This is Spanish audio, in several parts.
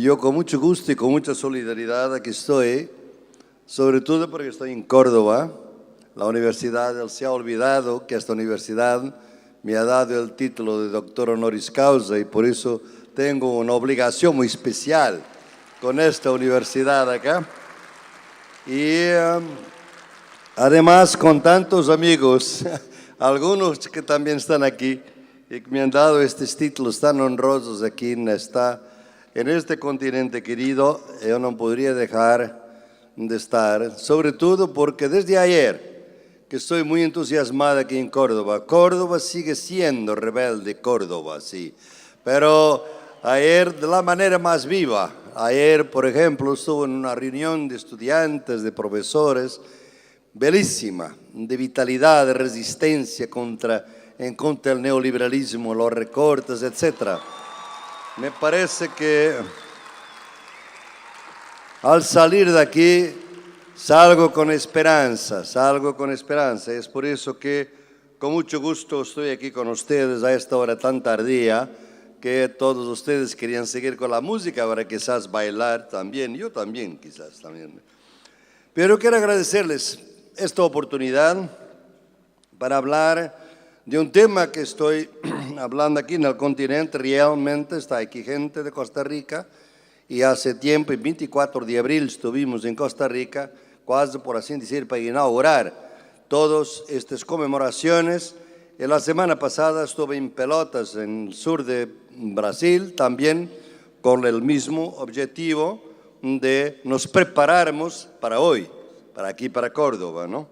yo con mucho gusto y con mucha solidaridad aquí estoy, sobre todo porque estoy en Córdoba. La universidad, él se ha olvidado que esta universidad me ha dado el título de doctor honoris causa y por eso tengo una obligación muy especial con esta universidad acá. Y además con tantos amigos, algunos que también están aquí y que me han dado estos títulos tan honrosos aquí en este continente querido, yo no podría dejar de estar, sobre todo porque desde ayer que estoy muy entusiasmada aquí en Córdoba. Córdoba sigue siendo rebelde, Córdoba, sí, pero ayer de la manera más viva. Ayer, por ejemplo, estuve en una reunión de estudiantes, de profesores, bellísima, de vitalidad, de resistencia en contra del neoliberalismo, los recortes, etc. Me parece que al salir de aquí salgo con esperanza. Es por eso que con mucho gusto estoy aquí con ustedes a esta hora tan tardía, que todos ustedes querían seguir con la música, ahora quizás bailar también, yo también quizás también. Pero quiero agradecerles esta oportunidad para hablar de un tema que estoy hablando aquí en el continente. Realmente está aquí gente de Costa Rica y hace tiempo, el 24 de abril estuvimos en Costa Rica, casi por así decir, para inaugurar todas estas conmemoraciones. Y la semana pasada estuve en Pelotas, en el sur de Brasil, también con el mismo objetivo de nos prepararmos para hoy, para aquí, para Córdoba, ¿no?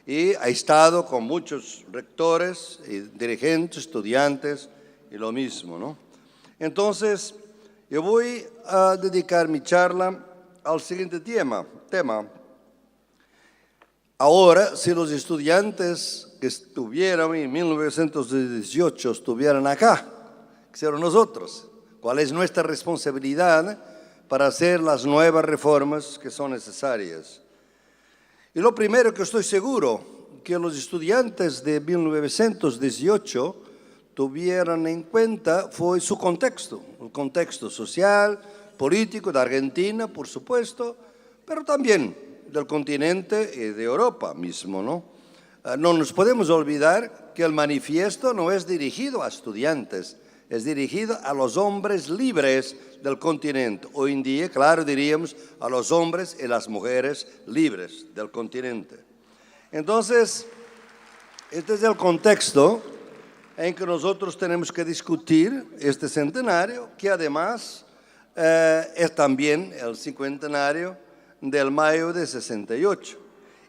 Y he estado con muchos rectores, y dirigentes, estudiantes y lo mismo, ¿no? Entonces, yo voy a dedicar mi charla al siguiente tema. Ahora, si los estudiantes que estuvieron en 1918 estuvieran acá, que serán nosotros, ¿cuál es nuestra responsabilidad para hacer las nuevas reformas que son necesarias? Y lo primero que estoy seguro que los estudiantes de 1918 tuvieran en cuenta fue su contexto, el contexto social, político de Argentina, por supuesto, pero también del continente y de Europa mismo, ¿no? No nos podemos olvidar que el manifiesto no es dirigido a estudiantes, es dirigido a los hombres libres del continente. Hoy en día, claro, diríamos a los hombres y las mujeres libres del continente. Entonces, este es el contexto en que nosotros tenemos que discutir este centenario, que además es también el cincuentenario del mayo de 68.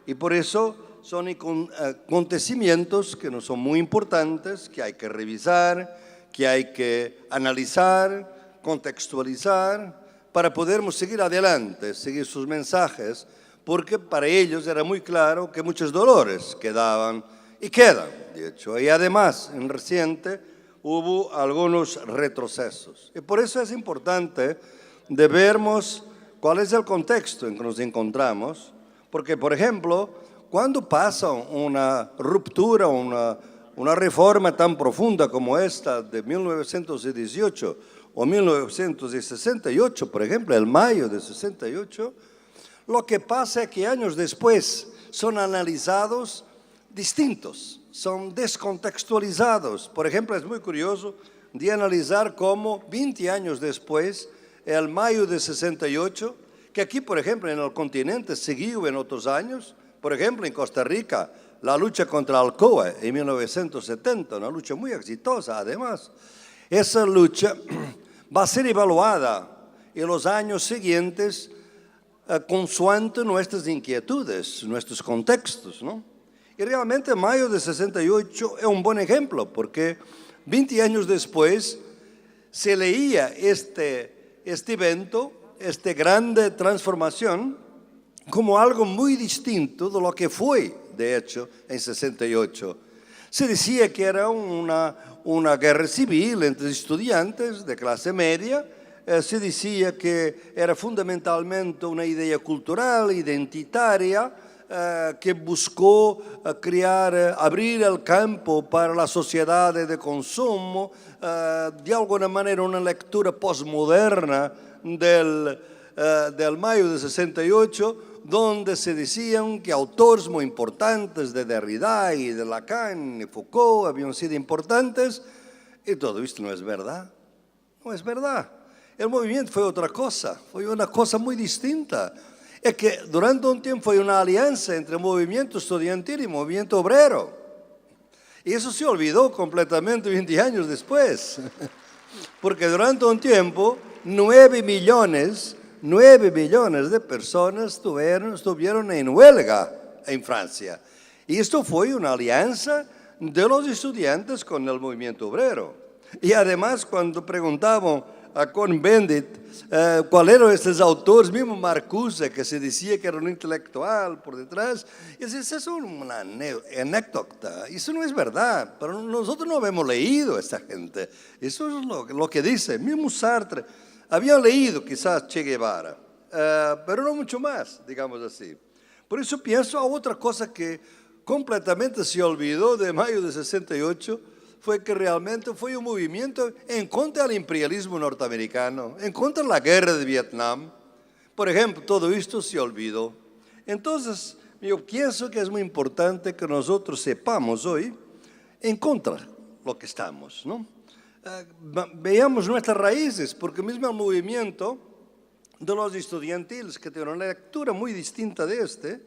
Y por eso son acontecimientos que nos son muy importantes, que hay que revisar, que hay que analizar, contextualizar, para podermos seguir adelante, seguir sus mensajes, porque para ellos era muy claro que muchos dolores quedaban y quedan, de hecho, y además en reciente hubo algunos retrocesos. Y por eso es importante de vermos cuál es el contexto en que nos encontramos, porque, por ejemplo, cuando pasa una ruptura, una reforma tan profunda como esta de 1918 o 1968, por ejemplo, el mayo de 68, lo que pasa es que años después son analizados distintos, son descontextualizados. Por ejemplo, es muy curioso de analizar cómo 20 años después, el mayo de 68, que aquí, por ejemplo, en el continente siguió en otros años, por ejemplo, en Costa Rica, la lucha contra Alcoa en 1970, una lucha muy exitosa además. Esa lucha va a ser evaluada en los años siguientes consoante nuestras inquietudes, nuestros contextos, ¿no? Y realmente mayo de 68 es un buen ejemplo, porque 20 años después se leía este evento, esta grande transformación, como algo muy distinto de lo que fue, de hecho, en 68. Se decía que era una guerra civil entre estudiantes de clase media, se decía que era fundamentalmente una idea cultural, identitaria, que buscó abrir el campo para la sociedad de consumo, de alguna manera una lectura postmoderna del mayo de 68, donde se decían que autores muy importantes de Derrida y de Lacan y Foucault habían sido importantes, y todo esto no es verdad. No es verdad. El movimiento fue otra cosa, fue una cosa muy distinta. Es que durante un tiempo fue una alianza entre movimiento estudiantil y movimiento obrero. Y eso se olvidó completamente 20 años después. Porque durante un tiempo 9 millones de personas estuvieron en huelga en Francia. Y esto fue una alianza de los estudiantes con el movimiento obrero. Y además, cuando preguntaban a Cohn-Bendit cuáles eran estos autores, mismo Marcuse, que se decía que era un intelectual por detrás, y decía, eso es una anécdota, eso no es verdad, pero nosotros no hemos leído a esta gente, eso es lo que dice, mismo Sartre, había leído quizás Che Guevara, pero no mucho más, digamos así. Por eso pienso a otra cosa que completamente se olvidó de mayo de 68, fue que realmente fue un movimiento en contra del imperialismo norteamericano, en contra de la guerra de Vietnam. Por ejemplo, todo esto se olvidó. Entonces, yo pienso que es muy importante que nosotros sepamos hoy en contra de lo que estamos, ¿no? Veamos nuestras raíces, porque mismo el movimiento de los estudiantiles, que tiene una lectura muy distinta de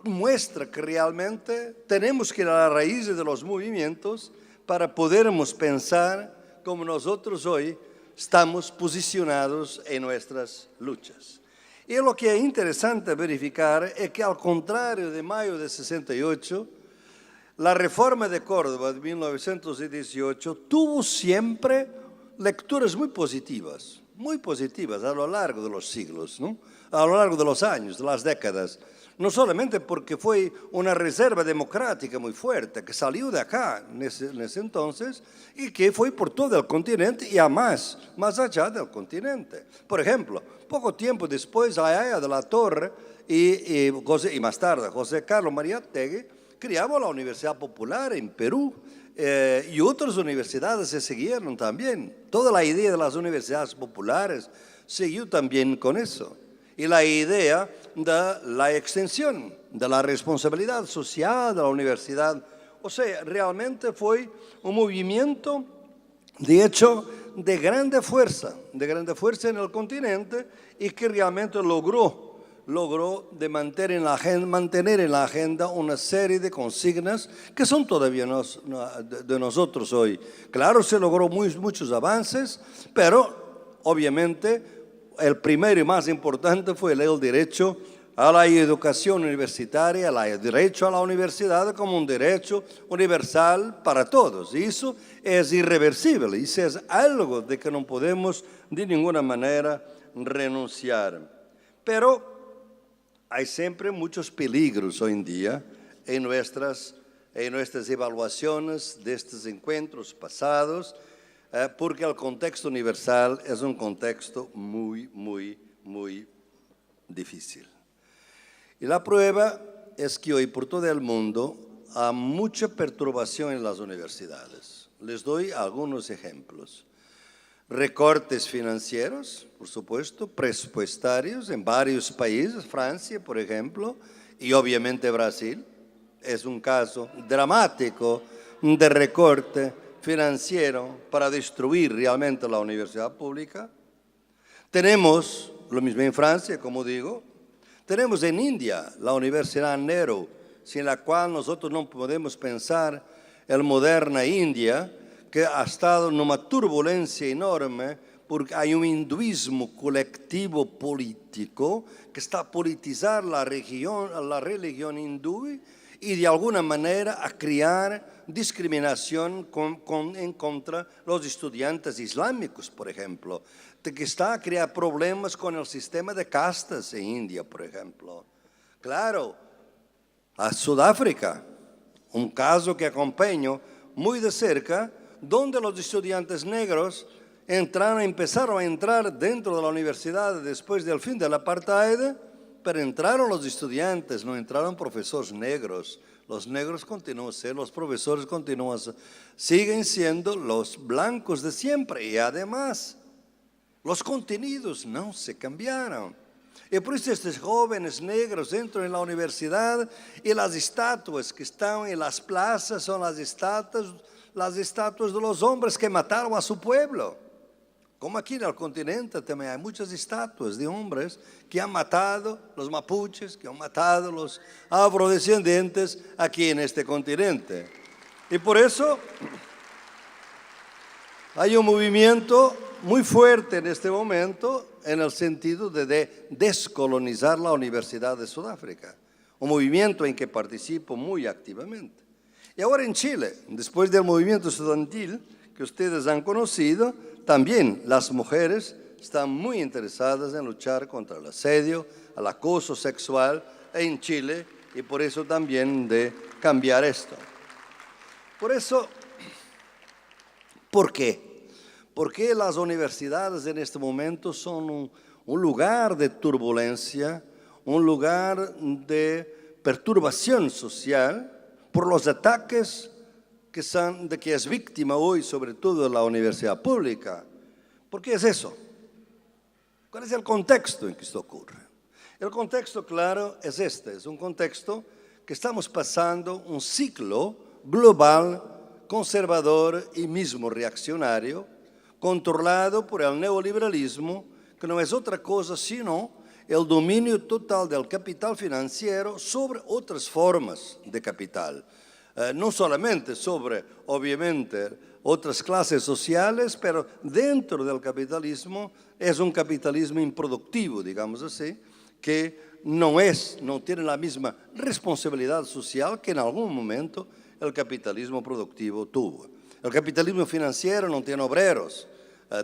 muestra que realmente tenemos que ir a las raíces de los movimientos para podermos pensar como nosotros hoy estamos posicionados en nuestras luchas. Y lo que es interesante verificar es que al contrario de mayo de 68, la reforma de Córdoba de 1918 tuvo siempre lecturas muy positivas a lo largo de los siglos, ¿no? A lo largo de los años, de las décadas. No solamente porque fue una reserva democrática muy fuerte que salió de acá en ese entonces y que fue por todo el continente y a más allá del continente. Por ejemplo, poco tiempo después, Ayala de la Torre y más tarde José Carlos Mariátegui crearon la Universidad Popular en Perú y otras universidades se siguieron también. Toda la idea de las universidades populares siguió también con eso. Y la idea de la extensión de la responsabilidad social de la universidad. O sea, realmente fue un movimiento, de hecho, de grande fuerza en el continente y que realmente logró de mantener en la agenda una serie de consignas que son todavía de nosotros hoy. Claro, se logró muchos avances, pero obviamente el primero y más importante fue el derecho a la educación universitaria, el derecho a la universidad como un derecho universal para todos. Y eso es irreversible, eso es algo de que no podemos de ninguna manera renunciar. Pero hay siempre muchos peligros hoy en día en nuestras evaluaciones de estos encuentros pasados, porque el contexto universal es un contexto muy, muy, muy difícil. Y la prueba es que hoy por todo el mundo hay mucha perturbación en las universidades. Les doy algunos ejemplos. Recortes financieros, por supuesto, presupuestarios en varios países, Francia, por ejemplo, y obviamente Brasil. Es un caso dramático de recorte financiero para destruir realmente la universidad pública. Tenemos, lo mismo en Francia, como digo, tenemos en India la Universidad Nehru, sin la cual nosotros no podemos pensar en moderna India, que ha estado en una turbulencia enorme porque hay un hinduismo colectivo político que está a politizar la religión hindú y de alguna manera a crear discriminación en contra de los estudiantes islámicos, por ejemplo, que está a crear problemas con el sistema de castas en India, por ejemplo. Claro, a Sudáfrica, un caso que acompaño muy de cerca, donde los estudiantes negros empezaron a entrar dentro de la universidad después del fin del apartheid, pero entraron los estudiantes, no entraron profesores negros. Los negros continúan siendo, los profesores siguen siendo los blancos de siempre. Y además, Los contenidos no se cambiaron. Y por eso estos jóvenes negros entran en la universidad y las estatuas que están en las plazas son las estatuas de los hombres que mataron a su pueblo. Como aquí en el continente también hay muchas estatuas de hombres que han matado los mapuches, que han matado los afrodescendientes aquí en este continente. Y por eso hay un movimiento muy fuerte en este momento en el sentido de descolonizar la Universidad de Sudáfrica, un movimiento en que participo muy activamente. Y ahora en Chile, después del movimiento estudiantil que ustedes han conocido, también las mujeres están muy interesadas en luchar contra el asedio, el acoso sexual en Chile y por eso también de cambiar esto. Por eso, ¿por qué? Porque las universidades en este momento son un lugar de turbulencia, un lugar de perturbación social por los ataques de que es víctima hoy, sobre todo la universidad pública. ¿Por qué es eso? ¿Cuál es el contexto en que esto ocurre? El contexto, claro, es este. Es un contexto que estamos pasando un ciclo global, conservador y mismo reaccionario, controlado por el neoliberalismo, que no es otra cosa sino el dominio total del capital financiero sobre otras formas de capital. No solamente sobre, obviamente, otras clases sociales, pero dentro del capitalismo es un capitalismo improductivo, digamos así, que no tiene la misma responsabilidad social que en algún momento el capitalismo productivo tuvo. El capitalismo financiero no tiene obreros,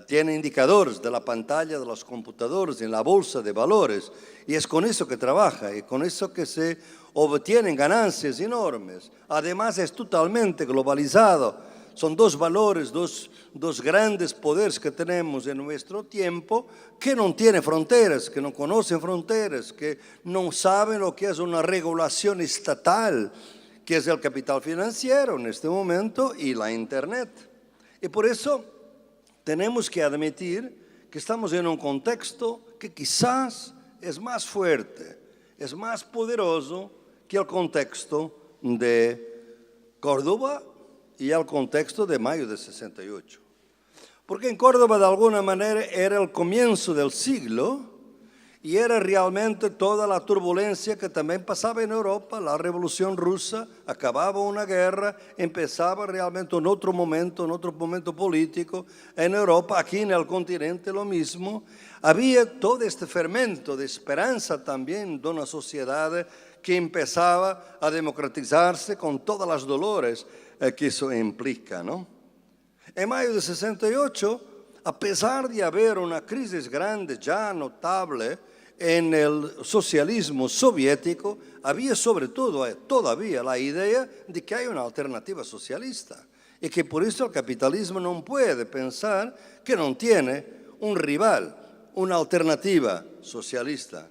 tiene indicadores de la pantalla de los computadores en la bolsa de valores y es con eso que trabaja y con eso que se obtienen ganancias enormes. Además es totalmente globalizado. Son dos valores, dos grandes poderes que tenemos en nuestro tiempo que no tienen fronteras, que no conocen fronteras, que no saben lo que es una regulación estatal, que es el capital financiero en este momento y la Internet. Y por eso tenemos que admitir que estamos en un contexto que quizás es más fuerte, es más poderoso que el contexto de Córdoba y el contexto de mayo de 68. Porque en Córdoba de alguna manera era el comienzo del siglo y era realmente toda la turbulencia que también pasaba en Europa, la revolución rusa, acababa una guerra, empezaba realmente un otro momento político en Europa, aquí en el continente lo mismo. Había todo este fermento de esperanza también de una sociedad que empezaba a democratizarse con todas las dolores que eso implica, ¿no? En mayo de 68, a pesar de haber una crisis grande, ya notable, en el socialismo soviético, había sobre todo todavía la idea de que hay una alternativa socialista y que por eso el capitalismo no puede pensar que no tiene un rival, una alternativa socialista.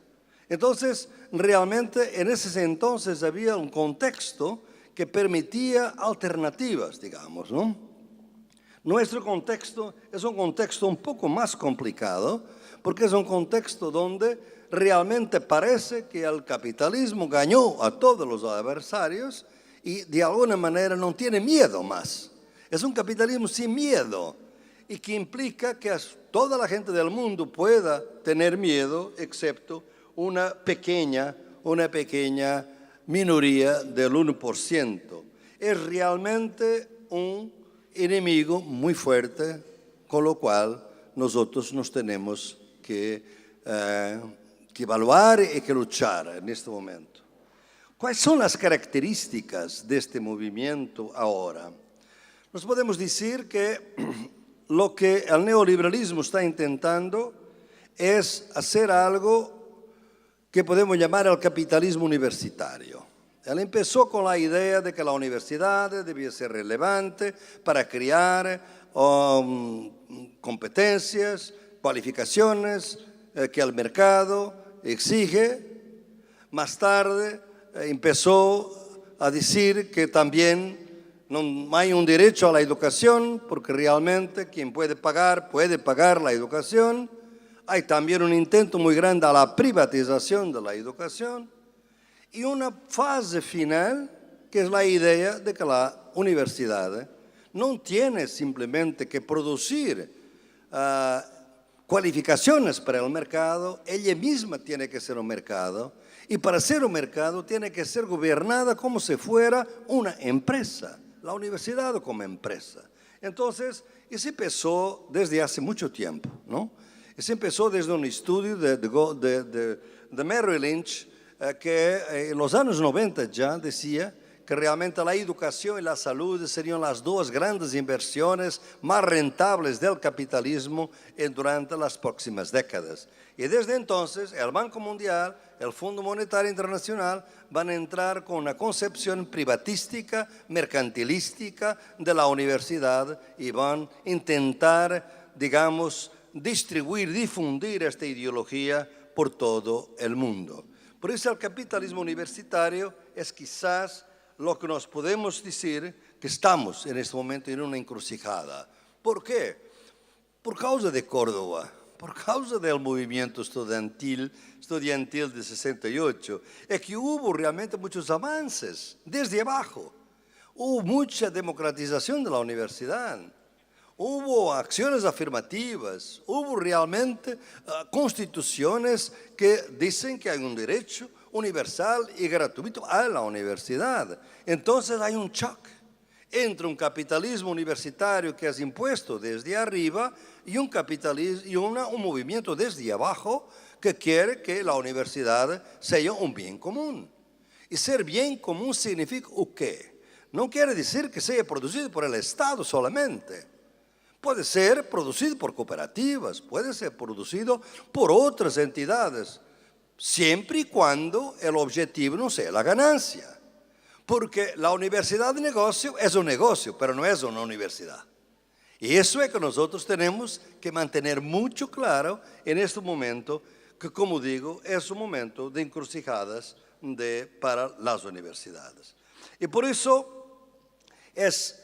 Entonces, realmente en ese entonces había un contexto que permitía alternativas, digamos, ¿no? Nuestro contexto es un contexto un poco más complicado porque es un contexto donde realmente parece que el capitalismo ganó a todos los adversarios y de alguna manera no tiene miedo más. Es un capitalismo sin miedo y que implica que toda la gente del mundo pueda tener miedo excepto una pequeña minoría del 1%. Es realmente un enemigo muy fuerte, con lo cual nosotros nos tenemos que evaluar y que luchar en este momento. ¿Cuáles son las características de este movimiento ahora? Nos podemos decir que lo que el neoliberalismo está intentando es hacer algo que podemos llamar el capitalismo universitario. Él empezó con la idea de que la universidad debía ser relevante para crear competencias, cualificaciones que el mercado exige. Más tarde empezó a decir que también no hay un derecho a la educación, porque realmente quien puede pagar la educación. hay también un intento muy grande a la privatización de la educación y una fase final que es la idea de que la universidad no tiene simplemente que producir cualificaciones para el mercado, ella misma tiene que ser un mercado y para ser un mercado tiene que ser gobernada como si fuera una empresa, la universidad como empresa. Entonces, eso empezó desde hace mucho tiempo, ¿no? Eso empezó desde un estudio de Merrill Lynch que en los años 90 ya decía que realmente la educación y la salud serían las dos grandes inversiones más rentables del capitalismo durante las próximas décadas. Y desde entonces el Banco Mundial, el Fondo Monetario Internacional van a entrar con una concepción privatística, mercantilística de la universidad y van a intentar, digamos, distribuir, difundir esta ideología por todo el mundo. Por eso el capitalismo universitario es quizás lo que nos podemos decir que estamos en este momento en una encrucijada. ¿Por qué? Por causa de Córdoba, por causa del movimiento estudiantil de 68, es que hubo realmente muchos avances desde abajo. Hubo mucha democratización de la universidad. Hubo acciones afirmativas, hubo realmente constituciones que dicen que hay un derecho universal y gratuito a la universidad. Entonces hay un choque entre un capitalismo universitario que es impuesto desde arriba y un capitalismo y un movimiento desde abajo que quiere que la universidad sea un bien común. Y ser bien común significa ¿qué? No quiere decir que sea producido por el Estado solamente. Puede ser producido por cooperativas, puede ser producido por otras entidades, siempre y cuando el objetivo no sea la ganancia. Porque la universidad de negocio es un negocio, pero no es una universidad. Y eso es que nosotros tenemos que mantener mucho claro en este momento, que como digo, es un momento de encrucijadas para las universidades. Y por eso es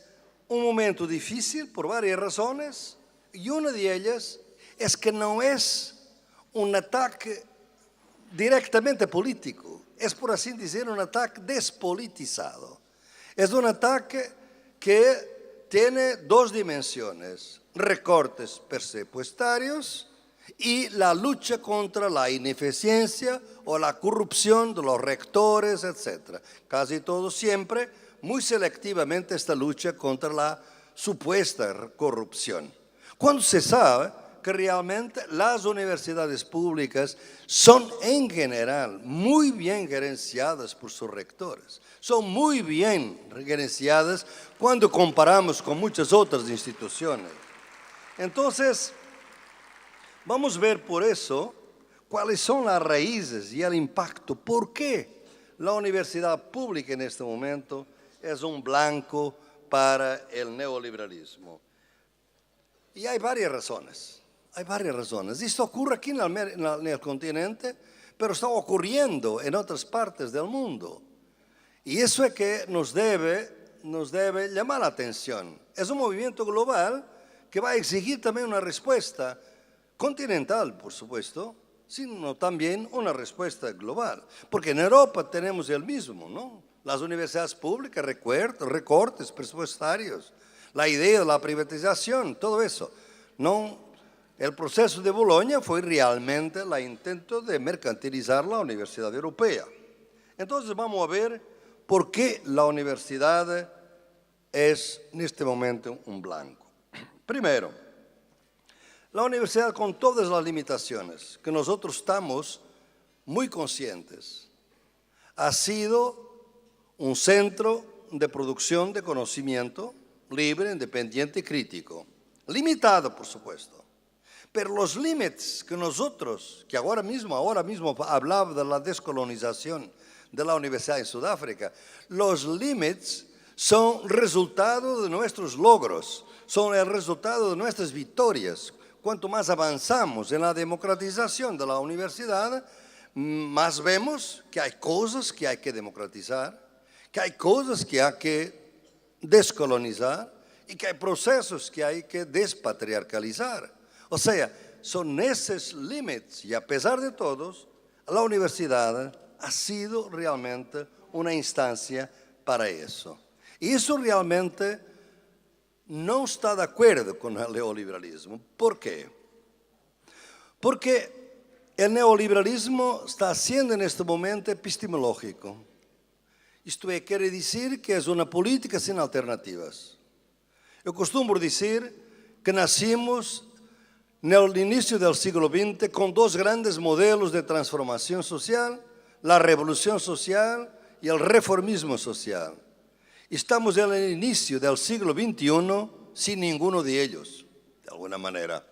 un momento difícil por varias razones, y una de ellas es que no es un ataque directamente político, es por así decir un ataque despolitizado. Es un ataque que tiene dos dimensiones: recortes presupuestarios y la lucha contra la ineficiencia o la corrupción de los rectores, etc. Casi todo siempre muy selectivamente esta lucha contra la supuesta corrupción. Cuando se sabe que realmente las universidades públicas son en general muy bien gerenciadas por sus rectores, son muy bien gerenciadas cuando comparamos con muchas otras instituciones. Entonces, vamos a ver por eso cuáles son las raíces y el impacto, por qué la universidad pública en este momento es un blanco para el neoliberalismo. Y hay varias razones. Esto ocurre aquí en el continente, pero está ocurriendo en otras partes del mundo. Y eso es que nos debe llamar la atención. Es un movimiento global que va a exigir también una respuesta continental, por supuesto, sino también una respuesta global. Porque en Europa tenemos el mismo, ¿no? Las universidades públicas, recortes presupuestarios, la idea de la privatización, todo eso. No, el proceso de Bolonia fue realmente el intento de mercantilizar la universidad europea. Entonces vamos a ver por qué la universidad es en este momento un blanco. Primero, la universidad, con todas las limitaciones que nosotros estamos muy conscientes, ha sido un centro de producción de conocimiento libre, independiente y crítico. Limitado, por supuesto. Pero los límites que nosotros, que ahora mismo hablaba de la descolonización de la universidad en Sudáfrica, los límites son resultado de nuestros logros, son el resultado de nuestras victorias. Cuanto más avanzamos en la democratización de la universidad, más vemos que hay cosas que hay que democratizar, que hay cosas que hay que descolonizar y que hay procesos que hay que despatriarcalizar. O sea, son esos límites y a pesar de todos, la universidad ha sido realmente una instancia para eso. Y eso realmente no está de acuerdo con el neoliberalismo. ¿Por qué? Porque el neoliberalismo está siendo en este momento epistemológico. Esto quiere decir que es una política sin alternativas. Yo costumo decir que nacimos en el inicio del siglo XX con dos grandes modelos de transformación social, la revolución social y el reformismo social. Estamos en el inicio del siglo XXI sin ninguno de ellos, de alguna manera.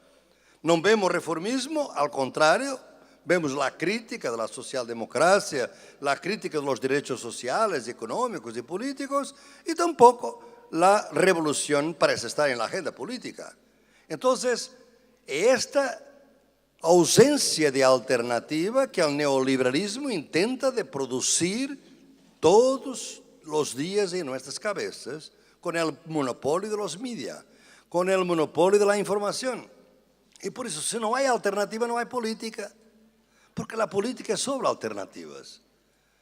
No vemos reformismo, al contrario, vemos la crítica de la socialdemocracia, la crítica de los derechos sociales, económicos y políticos, y tampoco la revolución parece estar en la agenda política. Entonces, esta ausencia de alternativa que el neoliberalismo intenta de producir todos los días en nuestras cabezas con el monopolio de los medios, con el monopolio de la información. Y por eso, si no hay alternativa, no hay política, porque la política es sobre alternativas.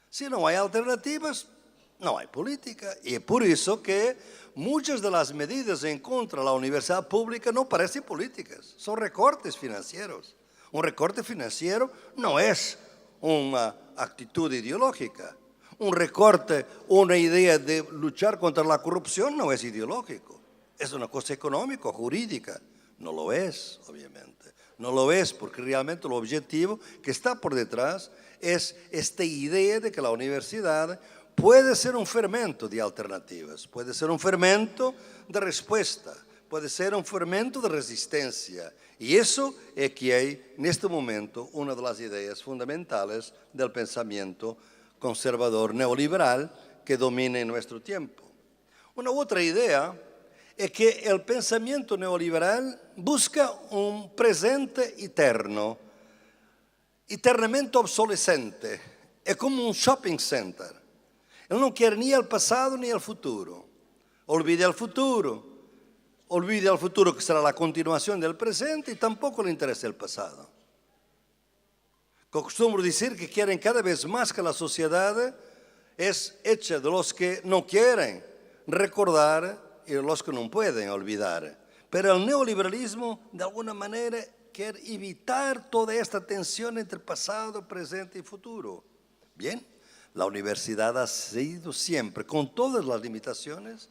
Si no hay alternativas, no hay política. Y es por eso que muchas de las medidas en contra de la universidad pública no parecen políticas, son recortes financieros. Un recorte financiero no es una actitud ideológica. Un recorte, una idea de luchar contra la corrupción no es ideológico. Es una cosa económica, jurídica. No lo es, obviamente. No lo es porque realmente el objetivo que está por detrás es esta idea de que la universidad puede ser un fermento de alternativas, puede ser un fermento de respuesta, puede ser un fermento de resistencia. Y eso es que hay en este momento una de las ideas fundamentales del pensamiento conservador neoliberal que domina en nuestro tiempo. Una otra idea es que el pensamiento neoliberal busca un presente eterno, eternamente obsolescente. Es como un shopping center. Él no quiere ni el pasado ni el futuro. Olvide el futuro que será la continuación del presente y tampoco le interesa el pasado. Costumo decir que quieren cada vez más que la sociedad es hecha de los que no quieren recordar y de los que no pueden olvidar. Pero el neoliberalismo, de alguna manera, quiere evitar toda esta tensión entre pasado, presente y futuro. Bien, la universidad ha sido siempre, con todas las limitaciones,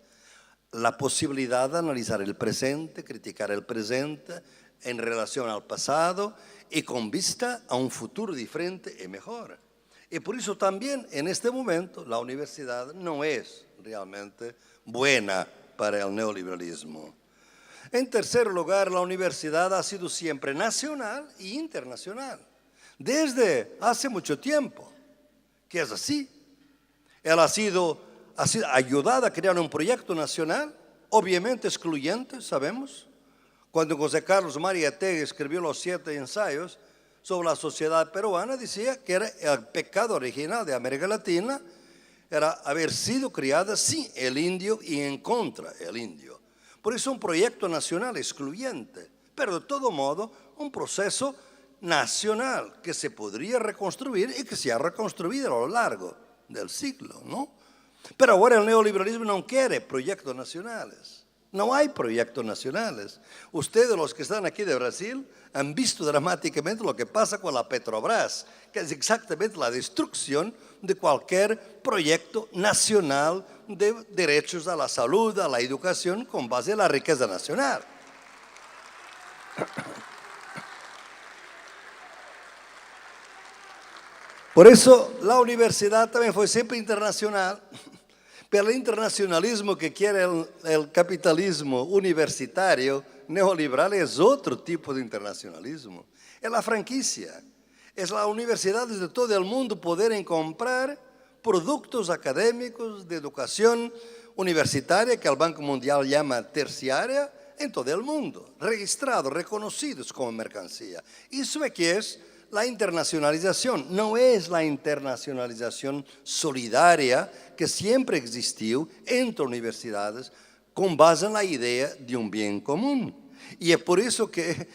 la posibilidad de analizar el presente, criticar el presente en relación al pasado y con vista a un futuro diferente y mejor. Y por eso también en este momento la universidad no es realmente buena para el neoliberalismo. En tercer lugar, la universidad ha sido siempre nacional e internacional. Desde hace mucho tiempo, que es así. Él ha sido ayudado a crear un proyecto nacional, obviamente excluyente, sabemos. Cuando José Carlos Mariátegui escribió los 7 ensayos sobre la sociedad peruana, decía que era el pecado original de América Latina, era haber sido criada sin el indio y en contra del indio. Por eso un proyecto nacional excluyente, pero de todo modo un proceso nacional que se podría reconstruir y que se ha reconstruido a lo largo del siglo, ¿no? Pero ahora el neoliberalismo no quiere proyectos nacionales. No hay proyectos nacionales. Ustedes, los que están aquí de Brasil, han visto dramáticamente lo que pasa con la Petrobras, que es exactamente la destrucción de cualquier proyecto nacional de derechos a la salud, a la educación, con base en la riqueza nacional. Por eso la universidad también fue siempre internacional. Pero el internacionalismo que quiere el capitalismo universitario neoliberal es otro tipo de internacionalismo. Es la franquicia. Es las universidades de todo el mundo poderem comprar productos académicos de educación universitaria que el Banco Mundial llama terciaria en todo el mundo, registrados, reconocidos como mercancía. Eso es que es la internacionalización, no es la internacionalización solidaria que siempre existiu entre universidades con base en la idea de un bien común. Y es por eso que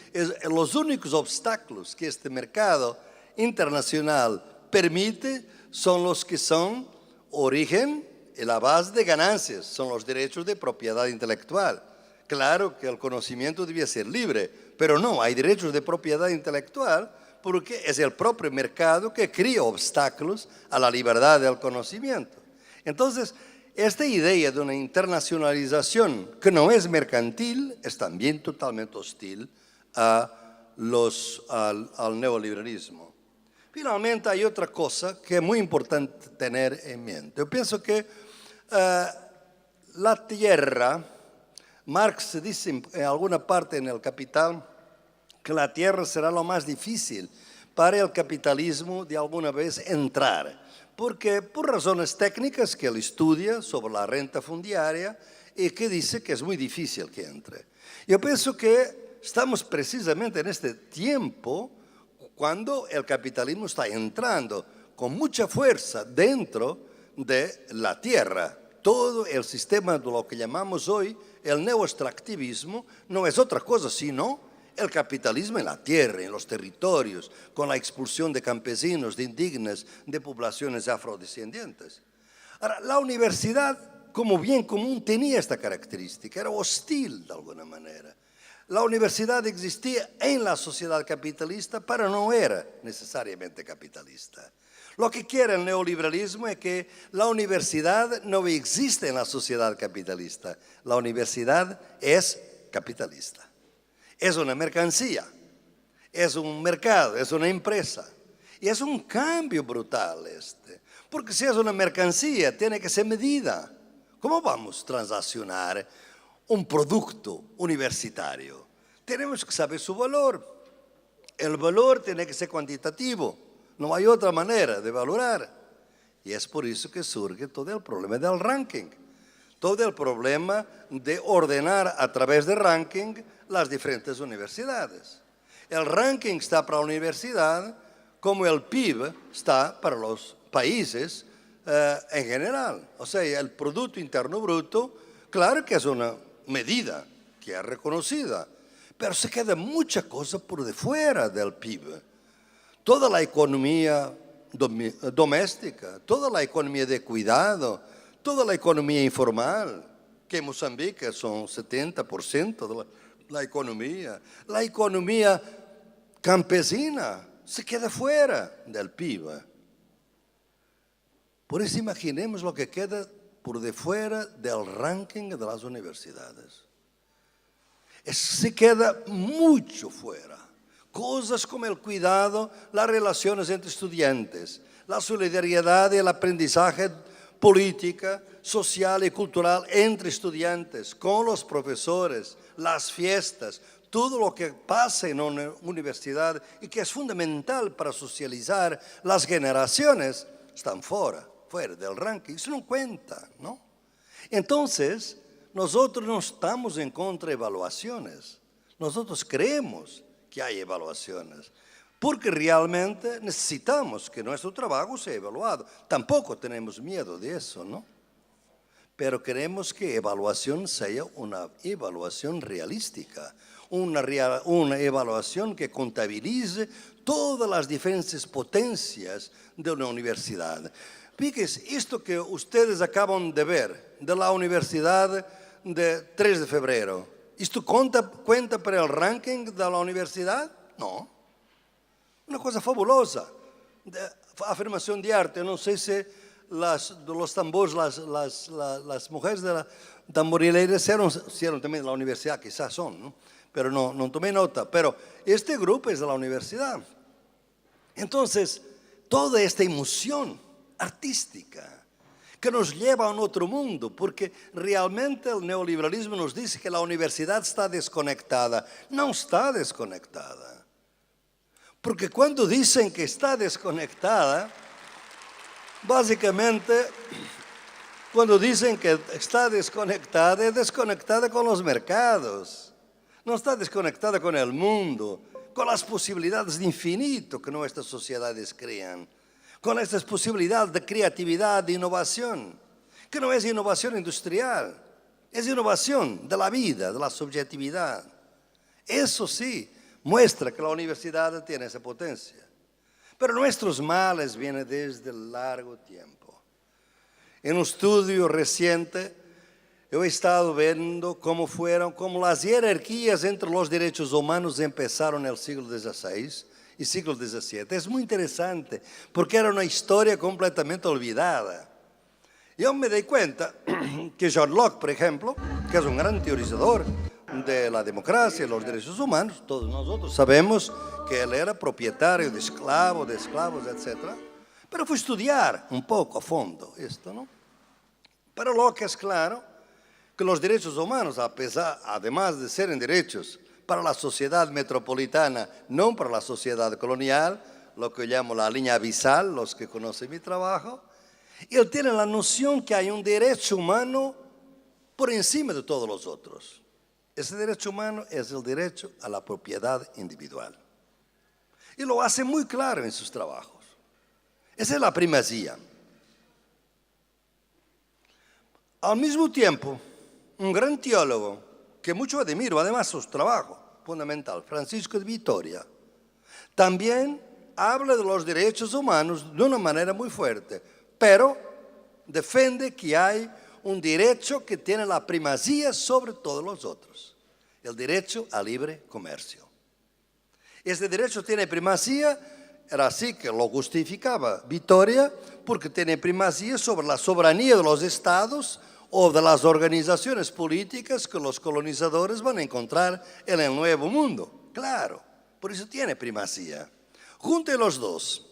los únicos obstáculos que este mercado internacional permite son los que son origen y la base de ganancias, son los derechos de propiedad intelectual. Claro que el conocimiento debía ser libre, pero no, hay derechos de propiedad intelectual porque es el propio mercado que crea obstáculos a la libertad del conocimiento. Entonces, esta idea de una internacionalización que no es mercantil es también totalmente hostil al neoliberalismo. Finalmente hay otra cosa que es muy importante tener en mente. Yo pienso que la tierra, Marx dice en alguna parte en El Capital que la tierra será lo más difícil para el capitalismo de alguna vez entrar. Porque por razones técnicas que él estudia sobre la renta fundiaria y que dice que es muy difícil que entre. Yo pienso que estamos precisamente en este tiempo cuando el capitalismo está entrando con mucha fuerza dentro de la tierra. Todo el sistema de lo que llamamos hoy el neoextractivismo no es otra cosa sino el capitalismo en la tierra, en los territorios, con la expulsión de campesinos, de indígenas, de poblaciones afrodescendientes. Ahora, la universidad, como bien común, tenía esta característica, era hostil de alguna manera. La universidad existía en la sociedad capitalista, pero no era necesariamente capitalista. Lo que quiere el neoliberalismo es que la universidad no existe en la sociedad capitalista. La universidad es capitalista. Es una mercancía, es un mercado, es una empresa. Y es un cambio brutal este. Porque si es una mercancía, tiene que ser medida. ¿Cómo vamos a transaccionar un producto universitario? Tenemos que saber su valor. El valor tiene que ser cuantitativo. No hay otra manera de valorar. Y es por eso que surge todo el problema del ranking. Todo el problema de ordenar a través de ranking las diferentes universidades. El ranking está para la universidad como el PIB está para los países en general. O sea, el Producto Interno Bruto, claro que es una medida que es reconocida, pero se queda mucha cosa por de fuera del PIB. Toda la economía doméstica, toda la economía de cuidado, toda la economía informal, que en Mozambique son 70% de la economía campesina se queda fuera del PIB. Por eso imaginemos lo que queda por de fuera del ranking de las universidades. Se queda mucho fuera. Cosas como el cuidado, las relaciones entre estudiantes, la solidaridad y el aprendizaje política, social y cultural entre estudiantes, con los profesores, las fiestas, todo lo que pasa en una universidad y que es fundamental para socializar las generaciones, están fuera del ranking, eso no cuenta, ¿no? Entonces, nosotros no estamos en contra de evaluaciones, nosotros creemos que hay evaluaciones, porque realmente necesitamos que nuestro trabajo sea evaluado. Tampoco tenemos miedo de eso, ¿no? Pero queremos que evaluación sea una evaluación realística, una evaluación que contabilice todas las diferentes potencias de una universidad. Fíjense, esto que ustedes acaban de ver de la Universidad de 3 de febrero, ¿esto cuenta para el ranking de la universidad? No. Una cosa fabulosa. Afirmación de arte, no sé si los tambores, las mujeres de la tamborileira hicieron también de la universidad, quizás son, ¿no? Pero no tomé nota. Pero este grupo es de la universidad. Entonces, toda esta emoción artística que nos lleva a un otro mundo, porque realmente el neoliberalismo nos dice que la universidad está desconectada. No está desconectada. Porque cuando dicen que está desconectada, básicamente, cuando dicen que está desconectada, es desconectada con los mercados. No está desconectada con el mundo, con las posibilidades de infinito que nuestras sociedades crean, con estas posibilidades de creatividad, de innovación, que no es innovación industrial, es innovación de la vida, de la subjetividad. Eso sí, muestra que la universidad tiene esa potencia. Pero nuestros males vienen desde largo tiempo. En un estudio reciente, yo he estado viendo cómo las jerarquías entre los derechos humanos empezaron en el siglo XVI y siglo XVII. Es muy interesante, porque era una historia completamente olvidada. Yo me di cuenta que John Locke, por ejemplo, que es un gran teorizador de la democracia y los derechos humanos, todos nosotros sabemos que él era propietario de esclavos, etc. Pero fue estudiar un poco a fondo esto, ¿no? Pero Locke es claro que los derechos humanos, además de ser derechos para la sociedad metropolitana, no para la sociedad colonial, lo que llamo la línea abisal, los que conocen mi trabajo, él tiene la noción que hay un derecho humano por encima de todos los otros. Ese derecho humano es el derecho a la propiedad individual. Y lo hace muy claro en sus trabajos. Esa es la primacía. Al mismo tiempo, un gran teólogo, que mucho admiro, además su trabajo fundamental, Francisco de Vitoria, también habla de los derechos humanos de una manera muy fuerte, pero defiende que hay un derecho que tiene la primacía sobre todos los otros, el derecho al libre comercio. Este derecho tiene primacía, era así que lo justificaba Vitoria, porque tiene primacía sobre la soberanía de los estados o de las organizaciones políticas que los colonizadores van a encontrar en el Nuevo Mundo. Claro, por eso tiene primacía. Junte los dos,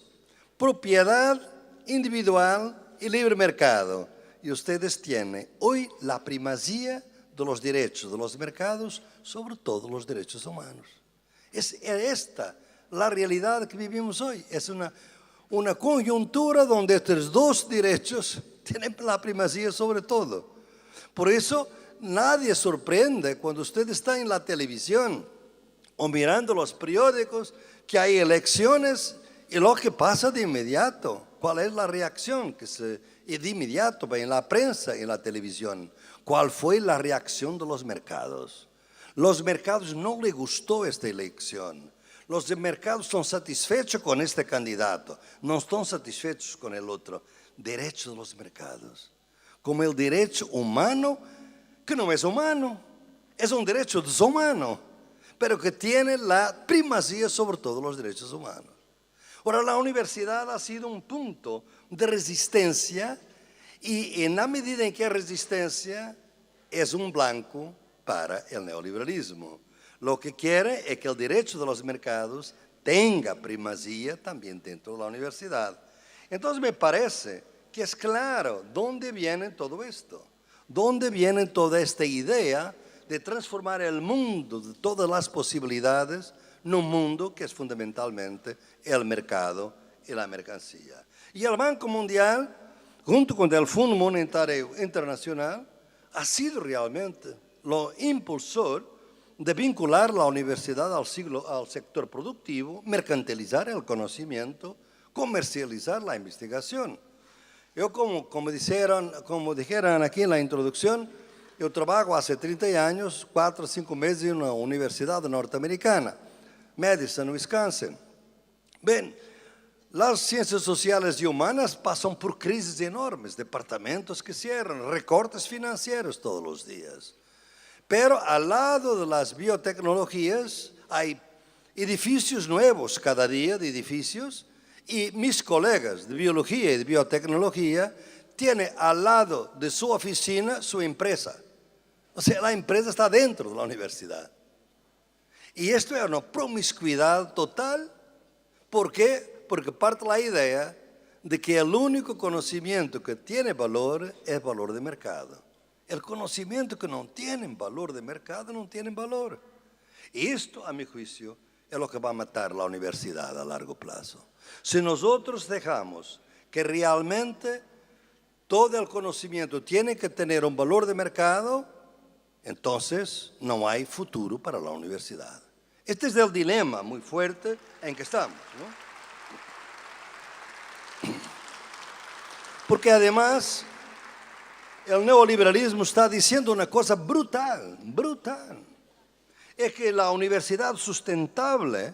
propiedad individual y libre mercado. Y ustedes tienen hoy la primacía de los derechos de los mercados sobre todos los derechos humanos. Es esta la realidad que vivimos hoy. Es una coyuntura donde estos dos derechos tienen la primacía sobre todo. Por eso nadie sorprende cuando usted está en la televisión o mirando los periódicos que hay elecciones y lo que pasa de inmediato. ¿Cuál es la reacción y de inmediato en la prensa y en la televisión? ¿Cuál fue la reacción de los mercados? Los mercados no les gustó esta elección. Los mercados están satisfechos con este candidato, no están satisfechos con el otro. Derecho de los mercados, como el derecho humano, que no es humano, es un derecho deshumano, pero que tiene la primacía sobre todos los derechos humanos. Ahora, la universidad ha sido un punto de resistencia y en la medida en que resistencia es un blanco para el neoliberalismo. Lo que quiere es que el derecho de los mercados tenga primacía también dentro de la universidad. Entonces me parece que es claro dónde viene todo esto, dónde viene toda esta idea de transformar el mundo de todas las posibilidades en un mundo que es fundamentalmente el mercado y la mercancía. Y el Banco Mundial, junto con el Fondo Monetario Internacional, ha sido realmente lo impulsor de vincular la universidad al sector productivo, mercantilizar el conocimiento, comercializar la investigación. Yo, como dijeron aquí en la introducción, yo trabajo hace 30 años, 4 o 5 meses en una universidad norteamericana, Madison, Wisconsin. Bien, las ciencias sociales y humanas pasan por crisis enormes, departamentos que cierran, recortes financieros todos los días. Pero al lado de las biotecnologías hay edificios nuevos cada día de edificios y mis colegas de biología y de biotecnología tienen al lado de su oficina su empresa. O sea, la empresa está dentro de la universidad. Y esto es una promiscuidad total. ¿Por qué? Porque parte la idea de que el único conocimiento que tiene valor es valor de mercado. El conocimiento que no tiene valor de mercado no tiene valor. Y esto, a mi juicio, es lo que va a matar la universidad a largo plazo. Si nosotros dejamos que realmente todo el conocimiento tiene que tener un valor de mercado, entonces no hay futuro para la universidad. Este es el dilema muy fuerte en que estamos, ¿no? Porque además el neoliberalismo está diciendo una cosa brutal, brutal. es que la universidad sustentable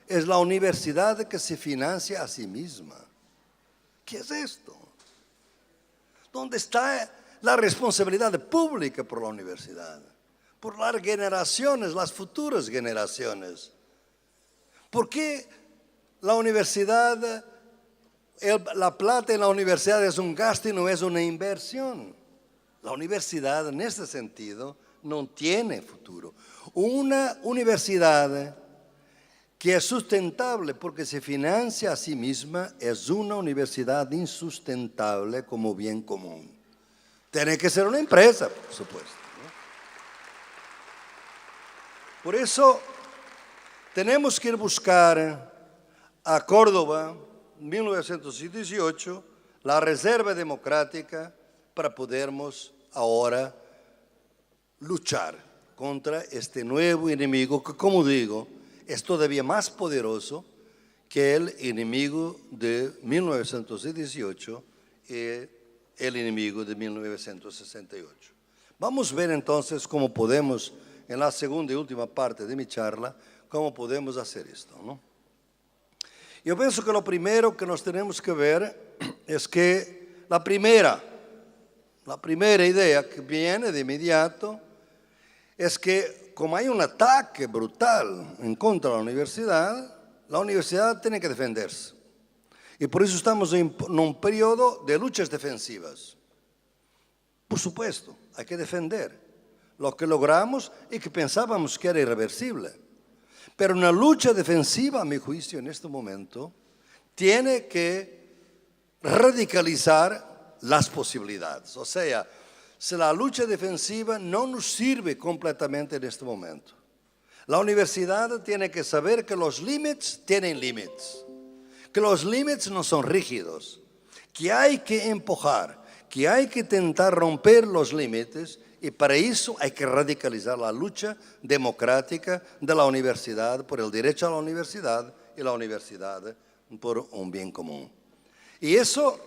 es la universidad que se financia a sí misma. ¿Qué es esto? ¿Dónde está la responsabilidad pública por la universidad? Por las generaciones, las futuras generaciones. ¿Por qué la universidad, la plata en la universidad es un gasto y no es una inversión? La universidad en este sentido no tiene futuro. Una universidad que es sustentable porque se financia a sí misma es una universidad insustentable como bien común. Tiene que ser una empresa, por supuesto, ¿no? Por eso tenemos que ir a buscar a Córdoba, 1918, la reserva democrática para podermos ahora luchar contra este nuevo enemigo que, como digo, es todavía más poderoso que el enemigo de 1918 y el enemigo de 1968. Vamos a ver entonces cómo podemos, en la segunda y última parte de mi charla, cómo podemos hacer esto, ¿no? Yo pienso que lo primero que nos tenemos que ver es que la primera idea que viene de inmediato es que como hay un ataque brutal en contra de la universidad tiene que defenderse. Y por eso estamos en un periodo de luchas defensivas. Por supuesto, hay que defender lo que logramos y que pensábamos que era irreversible. Pero una lucha defensiva, a mi juicio, en este momento, tiene que radicalizar las posibilidades. O sea, si la lucha defensiva no nos sirve completamente en este momento, la universidad tiene que saber que los límites tienen límites, que los límites no son rígidos, que hay que empujar, que hay que intentar romper los límites. Y para eso hay que radicalizar la lucha democrática de la universidad por el derecho a la universidad y la universidad por un bien común. Y eso,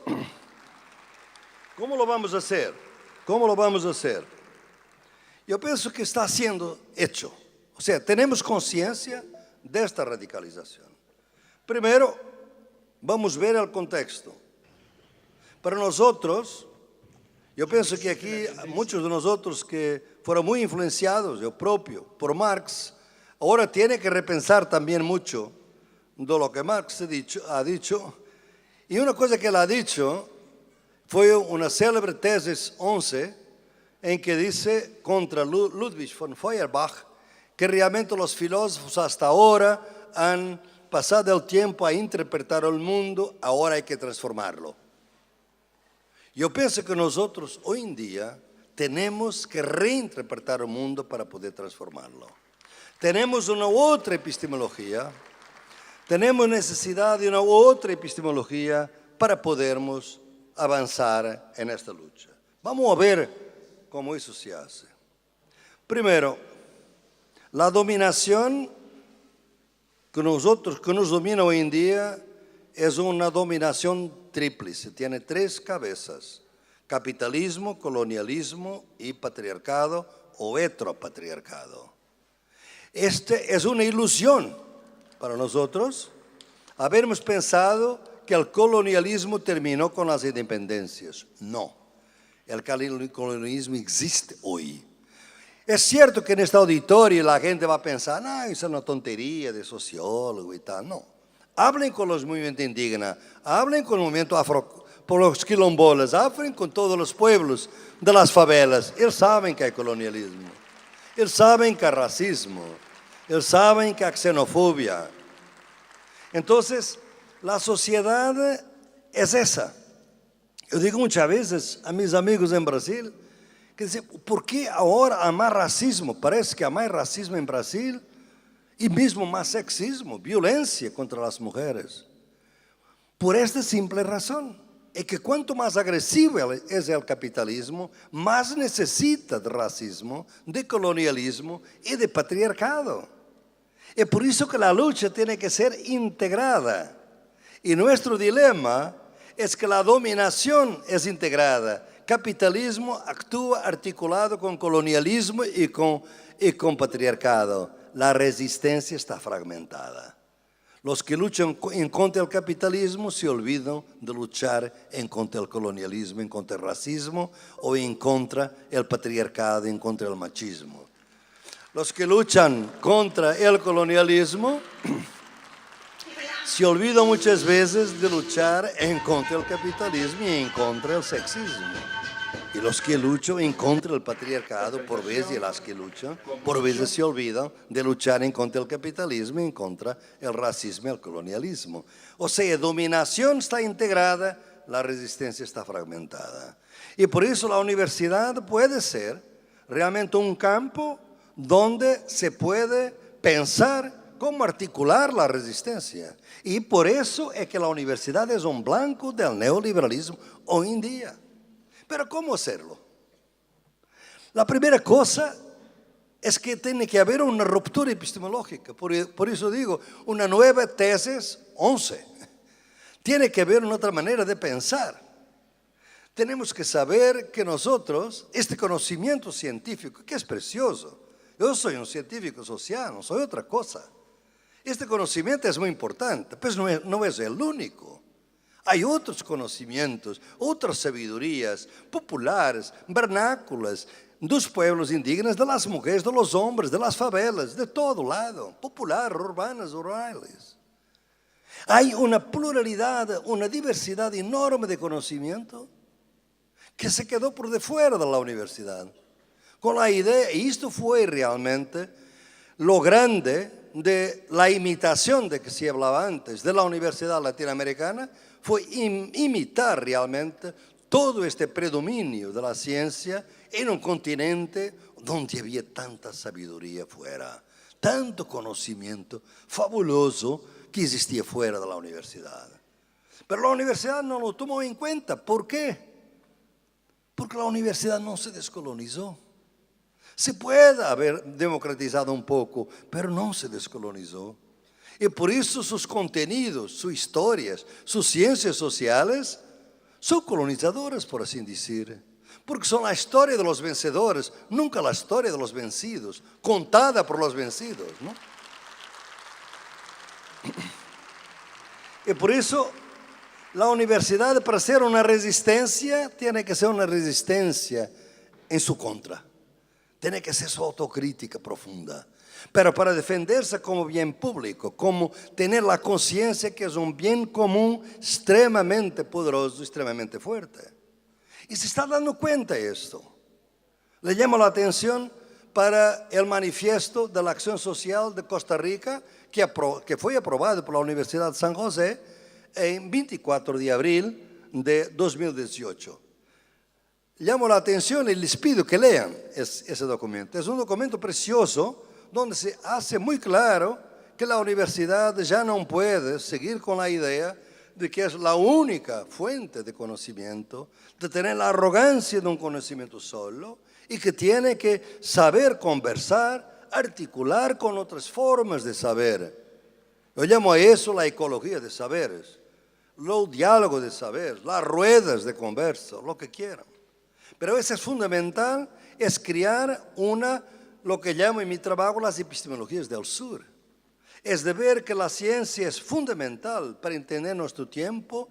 ¿cómo lo vamos a hacer? ¿Cómo lo vamos a hacer? Yo pienso que está siendo hecho. O sea, tenemos conciencia de esta radicalización. Primero, vamos a ver el contexto. Para nosotros, yo pienso que aquí muchos de nosotros que fueron muy influenciados, yo propio, por Marx, ahora tienen que repensar también mucho de lo que Marx ha dicho. Y una cosa que él ha dicho fue una célebre tesis 11 en que dice contra Ludwig von Feuerbach que realmente los filósofos hasta ahora han pasado el tiempo a interpretar el mundo, ahora hay que transformarlo. Yo pienso que nosotros hoy en día tenemos que reinterpretar el mundo para poder transformarlo. Tenemos una otra epistemología, tenemos necesidad de una otra epistemología para podermos avanzar en esta lucha. Vamos a ver cómo eso se hace. Primero, la dominación que nos domina hoy en día es una dominación tríplice, tiene tres cabezas: capitalismo, colonialismo y patriarcado o heteropatriarcado. Este es una ilusión para nosotros. Habermos pensado que el colonialismo terminó con las independencias. No, el colonialismo existe hoy. Es cierto que en este auditorio la gente va a pensar, no, eso es una tontería de sociólogo y tal. No. Hablen con los movimientos indígenas, hablen con el movimiento afro, por los quilombolas, hablen con todos los pueblos de las favelas. Ellos saben que hay colonialismo, ellos saben que hay racismo, ellos saben que hay xenofobia. Entonces, la sociedad es esa. Yo digo muchas veces a mis amigos en Brasil, que dicen, ¿por qué ahora hay más racismo? Parece que hay más racismo en Brasil y mismo más sexismo, violencia contra las mujeres. Por esta simple razón, es que cuanto más agresivo es el capitalismo, más necesita de racismo, de colonialismo y de patriarcado. Es por eso que la lucha tiene que ser integrada. Y nuestro dilema es que la dominación es integrada. Capitalismo actúa articulado con colonialismo y con patriarcado. la resistencia está fragmentada. Los que luchan en contra del capitalismo se olvidan de luchar en contra del colonialismo, en contra el racismo o en contra el patriarcado, en contra el machismo. Los que luchan contra el colonialismo se olvidan muchas veces de luchar en contra del capitalismo y en contra el sexismo. Y los que luchan en contra del patriarcado, por veces, y las que luchan, por veces se olvidan de luchar en contra del capitalismo y en contra el racismo y el colonialismo. O sea, dominación está integrada, la resistencia está fragmentada. Y por eso la universidad puede ser realmente un campo donde se puede pensar cómo articular la resistencia. Y por eso es que la universidad es un blanco del neoliberalismo hoy en día. Pero ¿cómo hacerlo? La primera cosa es que tiene que haber una ruptura epistemológica. Por eso digo, una nueva tesis 11. Tiene que haber una otra manera de pensar. Tenemos que saber que nosotros, este conocimiento científico, que es precioso, yo soy un científico social, no soy otra cosa. Este conocimiento es muy importante, pues no es el único. Hay otros conocimientos, otras sabidurías populares, vernáculas, de los pueblos indígenas, de las mujeres, de los hombres, de las favelas, de todo lado, popular, urbanas, rurales. Hay una pluralidad, una diversidad enorme de conocimiento que se quedó por de fuera de la universidad. Con la idea, y esto fue realmente lo grande de la imitación de que se hablaba antes, de la Universidad Latinoamericana, fue imitar realmente todo este predominio de la ciencia en un continente donde había tanta sabiduría fuera, tanto conocimiento fabuloso que existía fuera de la universidad. Pero la universidad no lo tomó en cuenta. ¿Por qué? Porque la universidad no se descolonizó. Se puede haber democratizado un poco, pero no se descolonizó. Y por eso sus contenidos, sus historias, sus ciencias sociales son colonizadoras, por así decir. Porque son la historia de los vencedores, nunca la historia de los vencidos, contada por los vencidos, ¿no? Y por eso la universidad, para ser una resistencia, tiene que ser una resistencia en su contra. Tiene que ser su autocrítica profunda. Pero para defenderse como bien público, como tener la conciencia que es un bien común extremadamente poderoso, extremadamente fuerte. Y se está dando cuenta de esto. Le llamo la atención para el manifiesto de la acción social de Costa Rica, que fue aprobado por la Universidad de San José en 24 de abril de 2018. Llamo la atención y les pido que lean ese documento. Es un documento precioso donde se hace muy claro que la universidad ya no puede seguir con la idea de que es la única fuente de conocimiento, de tener la arrogancia de un conocimiento solo y que tiene que saber conversar, articular con otras formas de saber. Yo llamo a eso la ecología de saberes, los diálogos de saberes, las ruedas de conversa, lo que quieran. Pero eso es fundamental, es crear lo que llamo en mi trabajo las epistemologías del sur. Es de ver que la ciencia es fundamental para entender nuestro tiempo,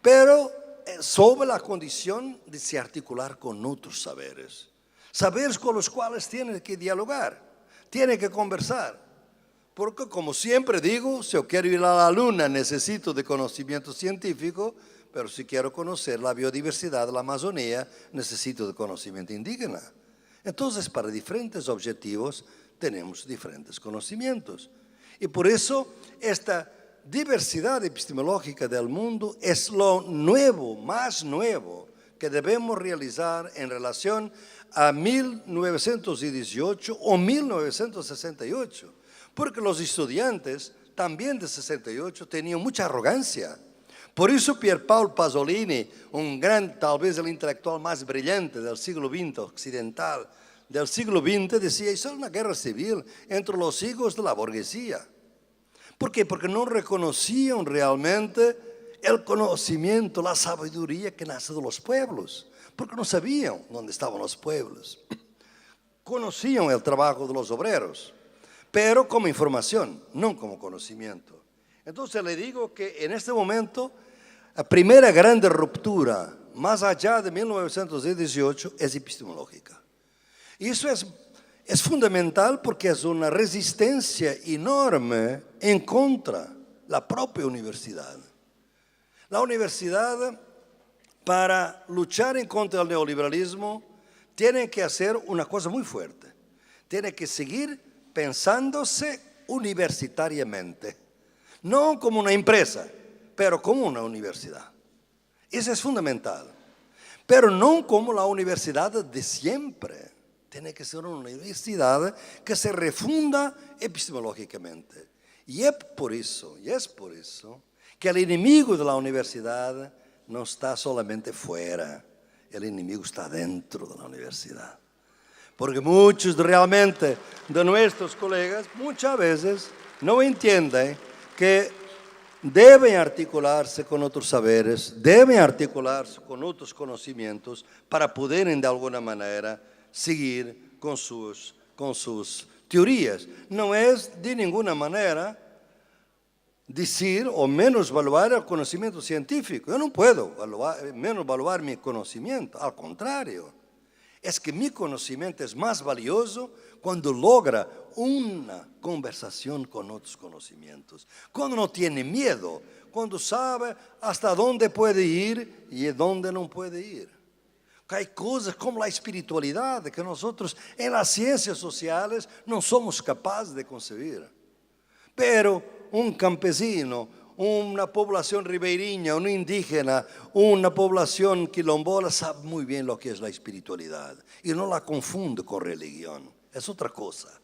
pero sobre la condición de se articular con otros saberes. Saberes con los cuales tiene que dialogar, tiene que conversar. Porque como siempre digo, si yo quiero ir a la luna necesito de conocimiento científico, pero si quiero conocer la biodiversidad de la Amazonía, necesito de conocimiento indígena. Entonces, para diferentes objetivos, tenemos diferentes conocimientos. Y por eso, esta diversidad epistemológica del mundo es lo nuevo, más nuevo, que debemos realizar en relación a 1918 o 1968. Porque los estudiantes, también de 68, tenían mucha arrogancia. Por eso Pierpaolo Pasolini, un gran, tal vez el intelectual más brillante del siglo XX occidental, del siglo XX, decía, eso es una guerra civil entre los hijos de la burguesía. ¿Por qué? Porque no reconocían realmente el conocimiento, la sabiduría que nace de los pueblos. Porque no sabían dónde estaban los pueblos. Conocían el trabajo de los obreros, pero como información, no como conocimiento. Entonces le digo que en este momento, la primera gran ruptura, más allá de 1918, es epistemológica. Y eso es fundamental porque es una resistencia enorme en contra de la propia universidad. La universidad, para luchar en contra del neoliberalismo, tiene que hacer una cosa muy fuerte. Tiene que seguir pensándose universitariamente. No como una empresa, pero como una universidad. Eso es fundamental. Pero no como la universidad de siempre. Tiene que ser una universidad que se refunda epistemológicamente. Y es por eso que el enemigo de la universidad no está solamente fuera, el enemigo está dentro de la universidad. Porque muchos realmente de nuestros colegas muchas veces no entienden que deben articularse con otros saberes, deben articularse con otros conocimientos para poder de alguna manera seguir con sus teorías. No es de ninguna manera decir o menosvaluar el conocimiento científico. Yo no puedo menosvaluar mi conocimiento, al contrario. Es que mi conocimiento es más valioso cuando logra una conversación con otros conocimientos, cuando no tiene miedo, cuando sabe hasta dónde puede ir y dónde no puede ir. Hay cosas como la espiritualidad que nosotros en las ciencias sociales no somos capaces de concebir. Pero un campesino, una población ribereña, un indígena, una población quilombola sabe muy bien lo que es la espiritualidad y no la confunde con religión, es otra cosa.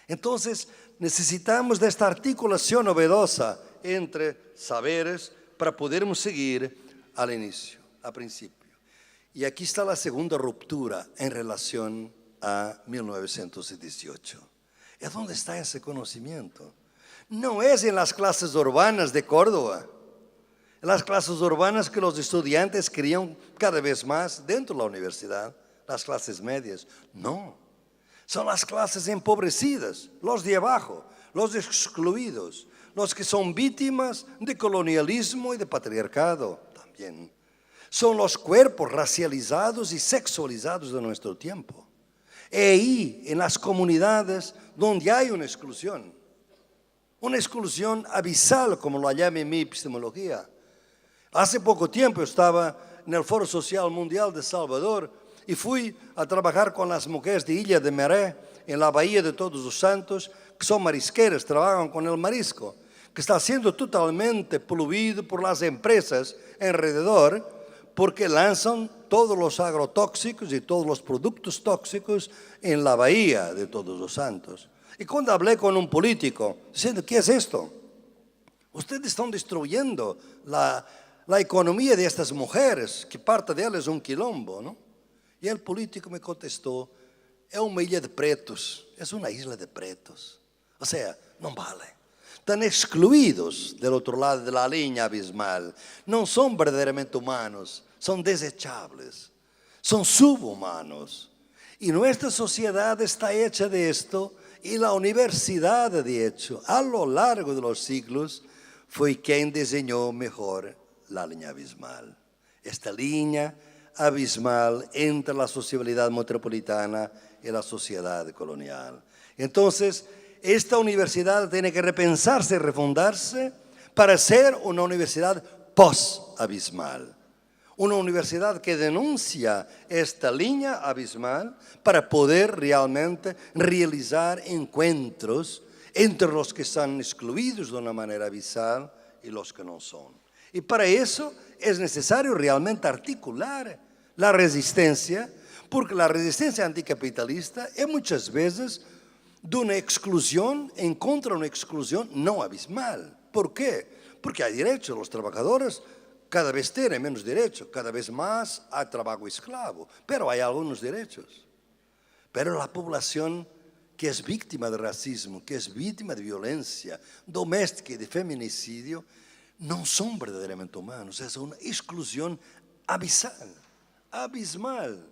Entonces necesitamos de esta articulación novedosa entre saberes para podermos seguir al inicio, al principio. Y aquí está la segunda ruptura en relación a 1918. ¿Es dónde está ese conocimiento? No es en las clases urbanas de Córdoba, en las clases urbanas que los estudiantes querían cada vez más dentro de la universidad, las clases medias. No, son las clases empobrecidas, los de abajo, los excluidos, los que son víctimas de colonialismo y de patriarcado también. Son los cuerpos racializados y sexualizados de nuestro tiempo. Y ahí, en las comunidades donde hay una exclusión abisal, como lo llama en mi epistemología. Hace poco tiempo estaba en el Foro Social Mundial de Salvador y fui a trabajar con las mujeres de Ilha de Maré, en la Bahía de Todos los Santos, que son marisqueras, trabajan con el marisco, que está siendo totalmente poluido por las empresas alrededor, porque lanzan todos los agrotóxicos y todos los productos tóxicos en la Bahía de Todos los Santos. Y cuando hablé con un político, diciendo, ¿qué es esto? Ustedes están destruyendo la economía de estas mujeres, que parte de ellas es un quilombo, ¿no? Y el político me contestó, es una isla de pretos, es una isla de pretos. O sea, no vale. Están excluidos del otro lado de la línea abismal. No son verdaderamente humanos, son desechables, son subhumanos. Y nuestra sociedad está hecha de esto. Y la universidad, de hecho, a lo largo de los siglos, fue quien diseñó mejor la línea abismal. Esta línea abismal entre la sociabilidad metropolitana y la sociedad colonial. Entonces, esta universidad tiene que repensarse y refundarse para ser una universidad post-abismal. Una universidad que denuncia esta línea abismal para poder realmente realizar encuentros entre los que están excluidos de una manera abisal y los que no son. Y para eso es necesario realmente articular la resistencia, porque la resistencia anticapitalista es muchas veces de una exclusión en contra de una exclusión no abismal. ¿Por qué? Porque hay derechos, los trabajadores cada vez tienen menos derechos, cada vez más hay trabajo esclavo, pero hay algunos derechos. Pero la población que es víctima de racismo, que es víctima de violencia doméstica y de feminicidio, no son verdaderamente humanos, es una exclusión abisal, abismal.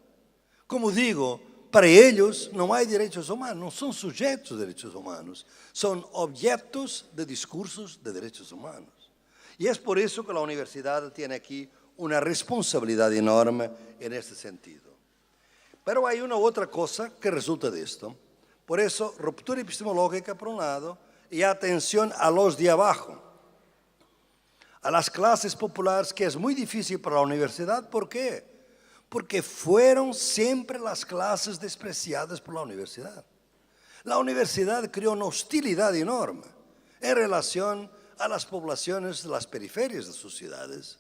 Como digo, para ellos no hay derechos humanos, no son sujetos de derechos humanos, son objetos de discursos de derechos humanos. Y es por eso que la universidad tiene aquí una responsabilidad enorme en este sentido. Pero hay una otra cosa que resulta de esto. Por eso, ruptura epistemológica por un lado y atención a los de abajo, a las clases populares, que es muy difícil para la universidad. ¿Por qué? Porque fueron siempre las clases despreciadas por la universidad. La universidad creó una hostilidad enorme en relación a las poblaciones de las periferias de sus ciudades,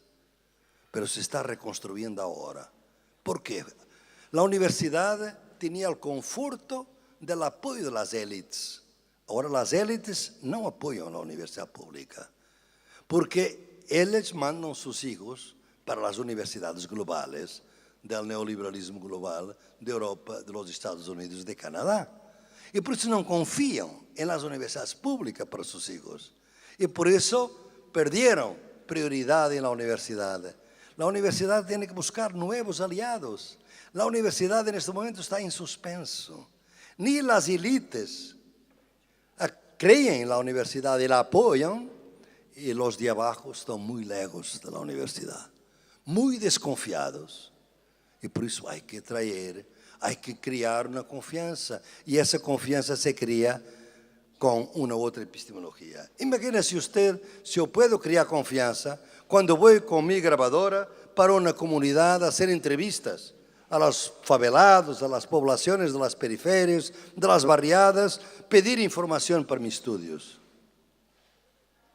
pero se está reconstruyendo ahora. ¿Por qué? La universidad tenía el conforto del apoyo de las élites. Ahora las élites no apoyan la universidad pública, porque ellos mandan sus hijos para las universidades globales del neoliberalismo global de Europa, de los Estados Unidos y de Canadá. Y por eso no confían en las universidades públicas para sus hijos. Y por eso perdieron prioridad en la universidad. La universidad tiene que buscar nuevos aliados. La universidad en este momento está en suspenso. Ni las élites creen en la universidad y la apoyan, y los de abajo están muy lejos de la universidad, muy desconfiados. Y por eso hay que crear una confianza. Y esa confianza se crea con una otra epistemología. Imagínese usted, si yo puedo crear confianza cuando voy con mi grabadora para una comunidad a hacer entrevistas a los favelados, a las poblaciones de las periferias, de las barriadas, pedir información para mis estudios.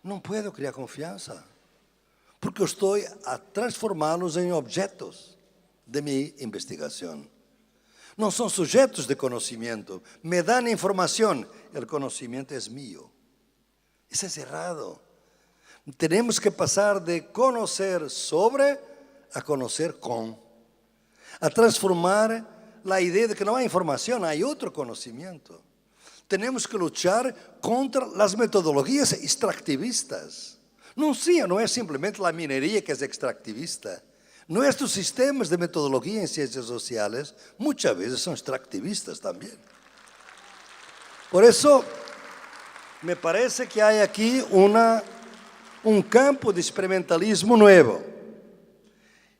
No puedo crear confianza, porque estoy a transformarlos en objetos de mi investigación. No son sujetos de conocimiento, me dan información, el conocimiento es mío. Eso es errado. Tenemos que pasar de conocer sobre a conocer con, a transformar la idea de que no hay información, hay otro conocimiento. Tenemos que luchar contra las metodologías extractivistas. No es simplemente la minería que es extractivista. Nuestros sistemas de metodología en ciencias sociales muchas veces son extractivistas también. Por eso me parece que hay aquí un campo de experimentalismo nuevo.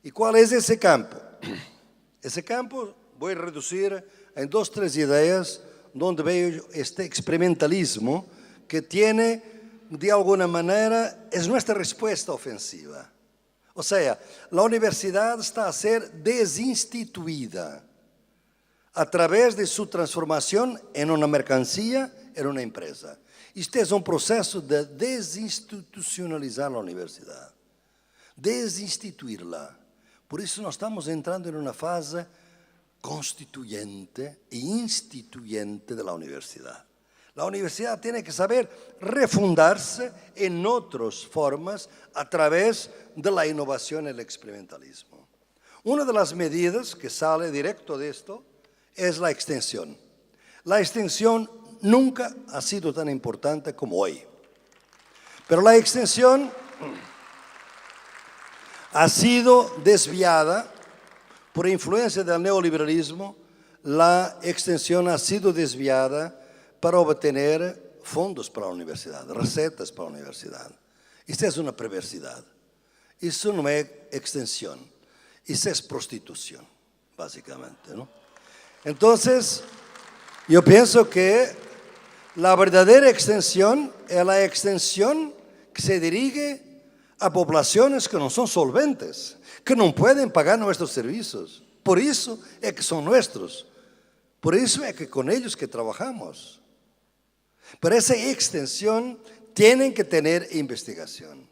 ¿Y cuál es ese campo? Ese campo voy a reducir en 2 o 3 ideas donde veo este experimentalismo que tiene, de alguna manera, es nuestra respuesta ofensiva. O sea, la universidad está a ser desinstituida a través de su transformación en una mercancía, en una empresa. Este es un proceso de desinstitucionalizar la universidad, desinstituirla. Por eso nós estamos entrando en una fase constituyente e instituyente de la universidad. La universidad tiene que saber refundarse en otras formas a través de la innovación y el experimentalismo. Una de las medidas que sale directo de esto es la extensión. La extensión nunca ha sido tan importante como hoy. Pero la extensión ha sido desviada por influencia del neoliberalismo. La extensión ha sido desviada para obtener fondos para la universidad, recetas para la universidad. Esto es una perversidad. Eso no es extensión, eso es prostitución, básicamente, ¿no? Entonces, yo pienso que la verdadera extensión es la extensión que se dirige a poblaciones que no son solventes, que no pueden pagar nuestros servicios. Por eso es que son nuestros. Por eso es que con ellos que trabajamos. Pero esa extensión tienen que tener investigación.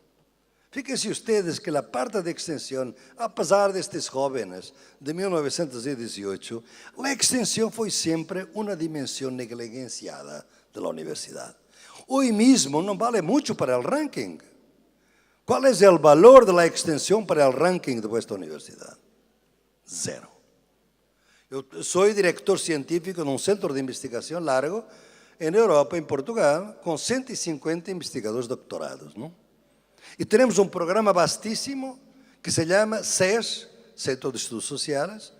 Fíjense ustedes que la parte de extensión, a pesar de estos jóvenes de 1918, la extensión fue siempre una dimensión negligenciada de la universidad. Hoy mismo no vale mucho para el ranking. ¿Cuál es el valor de la extensión para el ranking de vuestra universidad? 0. Yo soy director científico en un centro de investigación largo en Europa, en Portugal, con 150 investigadores doctorados, ¿no? Y tenemos un programa vastísimo que se llama CES, Centro de Estudios Sociales,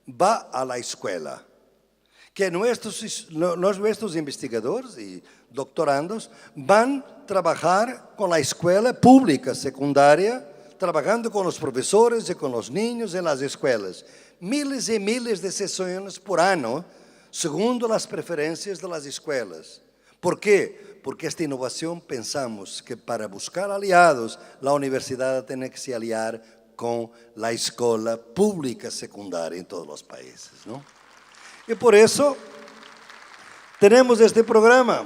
va a la escuela. que nuestros investigadores y doctorandos van a trabajar con la escuela pública secundaria, trabajando con los profesores y con los niños en las escuelas. Miles y miles de sesiones por año, según las preferencias de las escuelas. ¿Por qué? Porque esta innovación pensamos que para buscar aliados, la universidad tiene que se aliar con la escuela pública secundaria en todos los países, ¿no? Y por eso tenemos este programa.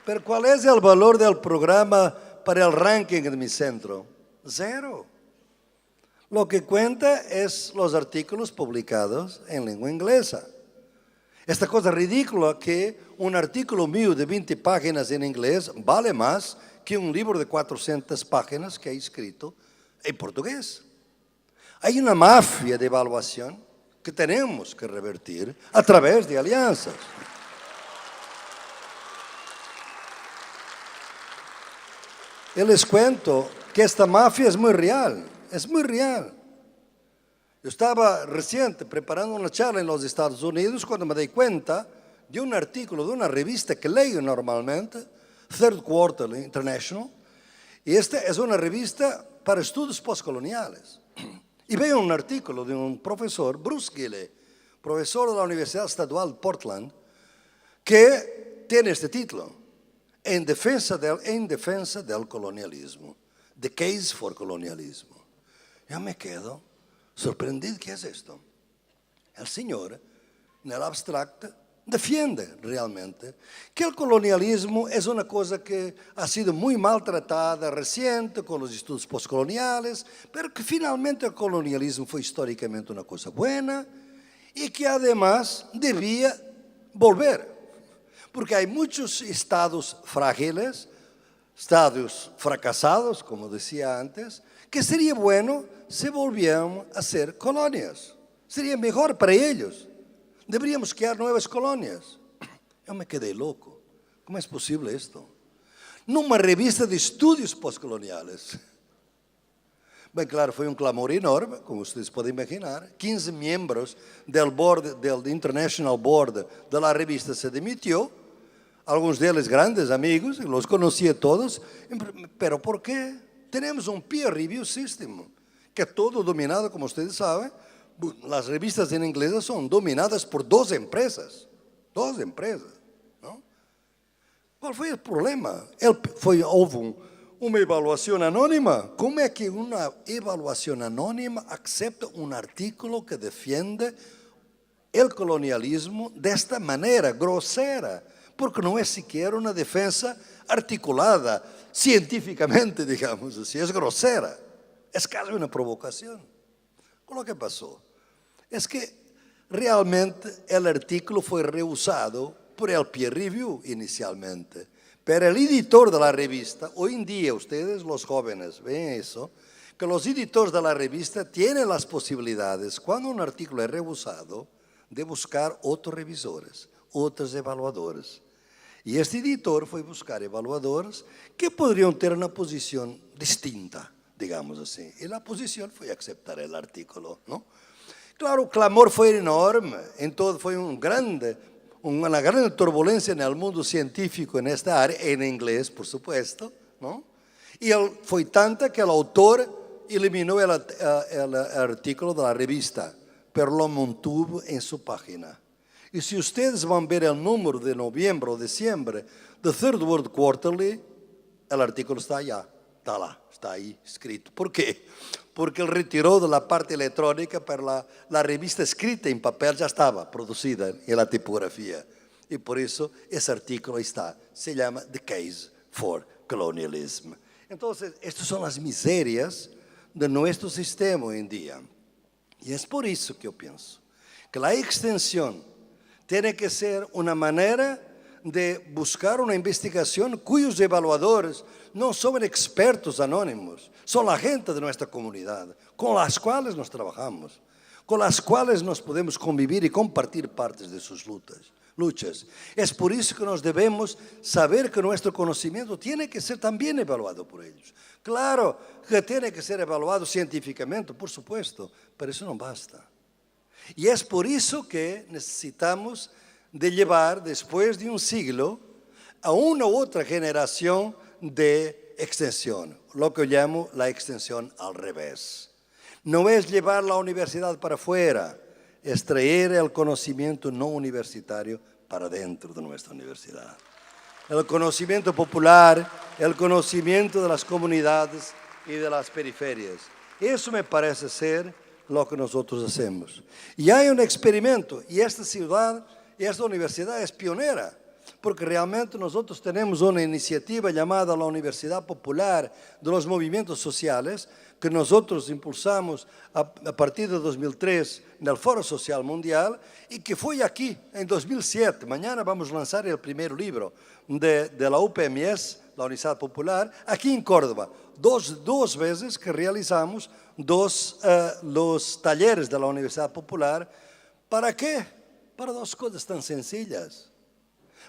Pero ¿cuál es el valor del programa para el ranking de mi centro? Cero. Lo que cuenta es los artículos publicados en lengua inglesa. Esta cosa ridícula que un artículo mío de 20 páginas en inglés vale más que un libro de 400 páginas que he escrito en portugués. Hay una mafia de evaluación que tenemos que revertir a través de alianzas. Y les cuento que esta mafia es muy real, es muy real. Yo estaba reciente preparando una charla en los Estados Unidos cuando me di cuenta de un artículo de una revista que leo normalmente, Third Quarterly International, y esta es una revista para estudios postcoloniales. Y veo un artículo de un profesor, Bruce Gilley, profesor de la Universidad Estadual de Portland, que tiene este título: En defensa del colonialismo. The Case for Colonialismo. Yo me quedo sorprendido. ¿Qué es esto? El señor, en el abstracto, defiende realmente que el colonialismo es una cosa que ha sido muy maltratada reciente con los estudios postcoloniales, pero que finalmente el colonialismo fue históricamente una cosa buena y que además debía volver. Porque hay muchos estados frágiles, estados fracasados, como decía antes, que sería bueno si volvieran a ser colonias. Sería mejor para ellos. Deberíamos crear nuevas colonias. Yo me quedé loco. ¿Cómo es posible esto? Numa revista de estudios postcoloniales. Bem, claro, foi um clamor enorme, como vocês podem imaginar. 15 miembros del International Board de la revista se demitió. Alguns deles grandes amigos, los conocía todos. Pero ¿por qué? Tenemos un peer review system, que es todo dominado, como ustedes saben. Las revistas en inglés son dominadas por dos empresas, ¿no? ¿Cuál fue el problema? Houve uma evaluação anônima. Como é que uma evaluação anônima acepta um artículo que defende o colonialismo desta maneira grosseira? Porque não é sequer uma defesa articulada cientificamente, digamos assim, é grosseira, é quase uma provocação. O que passou é que realmente o artículo foi rehusado por el peer review inicialmente. Pero el editor de la revista, hoy en día ustedes los jóvenes ven eso, que los editores de la revista tienen las posibilidades, cuando un artículo es rehusado, de buscar otros revisores, otros evaluadores. Y este editor fue a buscar evaluadores que podrían tener una posición distinta, digamos así. Y la posición fue aceptar el artículo, ¿no? Claro, el clamor fue enorme, entonces fue una gran turbulencia en el mundo científico en esta área, en inglés, por supuesto, ¿no? Y fue tanta que el autor eliminó el artículo de la revista, pero lo mantuvo en su página. Y si ustedes van a ver el número de noviembre o diciembre de Third World Quarterly, el artículo está allá, está ahí escrito. ¿Por qué? Porque él retiró de la parte electrónica, pero la revista escrita en papel ya estaba producida en la tipografía. Y por eso ese artículo está, se llama The Case for Colonialism. Entonces, estas son las miserias de nuestro sistema hoy en día. Y es por eso que yo pienso que la extensión tiene que ser una manera de buscar una investigación cuyos evaluadores no son expertos anónimos, son la gente de nuestra comunidad, con las cuales nos trabajamos, con las cuales nos podemos convivir y compartir partes de sus luchas. Es por eso que nos debemos saber que nuestro conocimiento tiene que ser también evaluado por ellos. Claro que tiene que ser evaluado científicamente, por supuesto, pero eso no basta. Y es por eso que necesitamos de llevar, después de un siglo, a una u otra generación de extensión, lo que llamo la extensión al revés. No es llevar la universidad para afuera, es traer el conocimiento no universitario para dentro de nuestra universidad. El conocimiento popular, el conocimiento de las comunidades y de las periferias. Eso me parece ser lo que nosotros hacemos. Y hay un experimento, y esta ciudad, esta universidad es pionera, porque realmente nosotros tenemos una iniciativa llamada la Universidad Popular de los Movimientos Sociales, que nosotros impulsamos a partir de 2003 en el Foro Social Mundial, y que fue aquí en 2007. Mañana vamos a lanzar el primer libro de la UPMS, la Universidad Popular, aquí en Córdoba. Dos veces que realizamos los talleres de la Universidad Popular. ¿Para qué? Para dos cosas tan sencillas.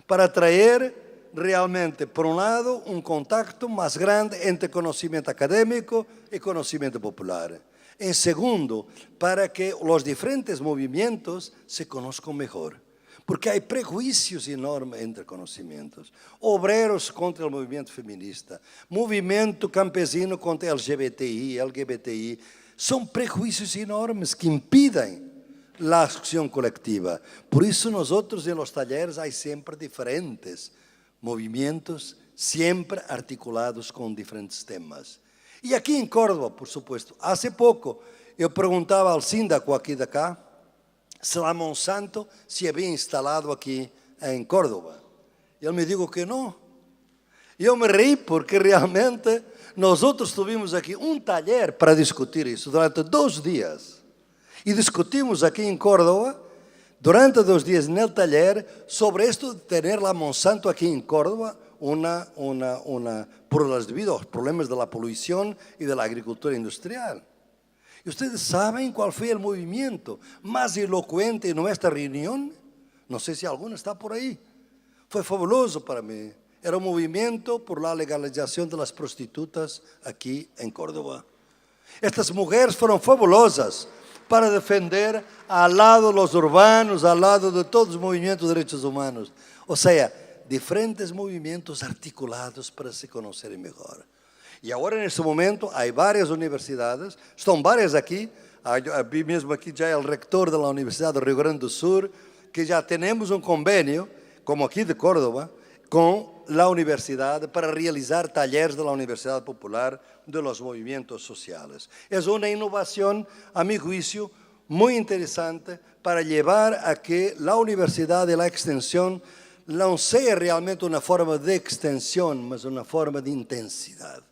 Para traer realmente, por un lado, un contacto más grande entre conocimiento académico y conocimiento popular. En segundo, para que los diferentes movimientos se conozcan mejor. Porque hay prejuicios enormes entre conocimientos. Obreros contra el movimiento feminista, movimiento campesino contra el LGBTI. Son prejuicios enormes que impiden la acción colectiva. Por eso nosotros en los talleres hay siempre diferentes movimientos, siempre articulados con diferentes temas. Y aquí en Córdoba, por supuesto, hace poco yo preguntaba al síndaco aquí de acá, si la Monsanto se había instalado aquí en Córdoba. Y él me dijo que no. Yo me reí porque realmente nosotros tuvimos aquí un taller para discutir eso durante 2 días. Y discutimos aquí en Córdoba, durante 2 días en el taller, sobre esto de tener la Monsanto aquí en Córdoba, por los debidos problemas de la polución y de la agricultura industrial. ¿Y ustedes saben cuál fue el movimiento más elocuente en nuestra reunión? No sé si alguno está por ahí. Fue fabuloso para mí. Era un movimiento por la legalización de las prostitutas aquí en Córdoba. Estas mujeres fueron fabulosas para defender al lado de los urbanos, al lado de todos los movimientos de derechos humanos. O sea, diferentes movimientos articulados para se conocer mejor. Y ahora en este momento hay varias universidades, están varias aquí, vi mismo aquí ya el rector de la Universidad de Río Grande do Sur, que ya tenemos un convenio, como aquí de Córdoba, con la universidad para realizar talleres de la Universidad Popular de los movimientos sociales. Es una innovación, a mi juicio, muy interesante para llevar a que la universidad de la extensión no sea realmente una forma de extensión, mas una forma de intensidad.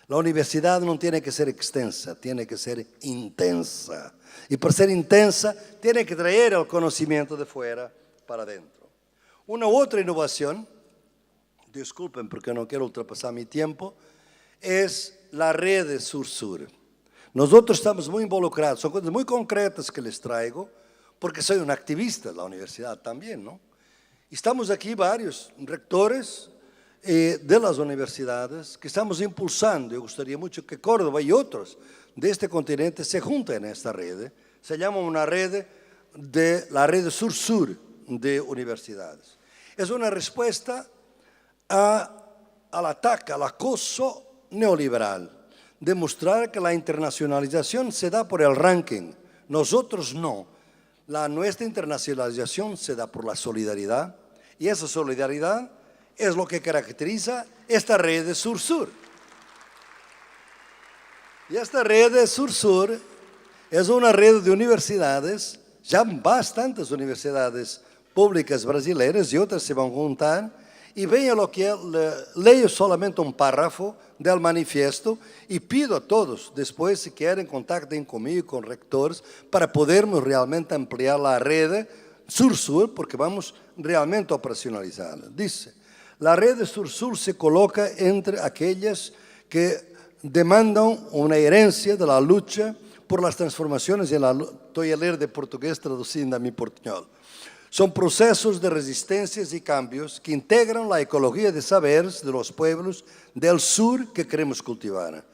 La universidad no tiene que ser extensa, tiene que ser intensa. Y por ser intensa, tiene que traer el conocimiento de fuera para adentro. Una otra innovación, disculpen porque no quiero ultrapasar mi tiempo, es la red de Sur-Sur. Nosotros estamos muy involucrados, son cosas muy concretas que les traigo, porque soy un activista de la universidad también, ¿no? Estamos aquí varios rectores de las universidades que estamos impulsando. Yo gustaría mucho que Córdoba y otros de este continente se junten en esta red. Se llama una red de la red Sur-Sur de universidades. Es una respuesta al ataque, al acoso neoliberal. Demostrar que la internacionalización se da por el ranking. Nosotros no. Nuestra internacionalización se da por la solidaridad. Y esa solidaridad es lo que caracteriza esta red de Sur-Sur. Y esta red de Sur-Sur es una red de universidades, ya bastantes universidades públicas brasileñas y otras se van a juntar, y vean lo que leo solamente un párrafo del manifiesto y pido a todos, después si quieren contacten conmigo, con rectores, para podermos realmente ampliar la red Sur-Sur, porque vamos realmente a operacionalizarla. Dice, la red de Sur-Sur se coloca entre aquellas que demandan una herencia de la lucha por las transformaciones, estoy a leer de portugués traducindo a mi portuñol. Son procesos de resistencias y cambios que integran la ecología de saberes de los pueblos del sur que queremos cultivar.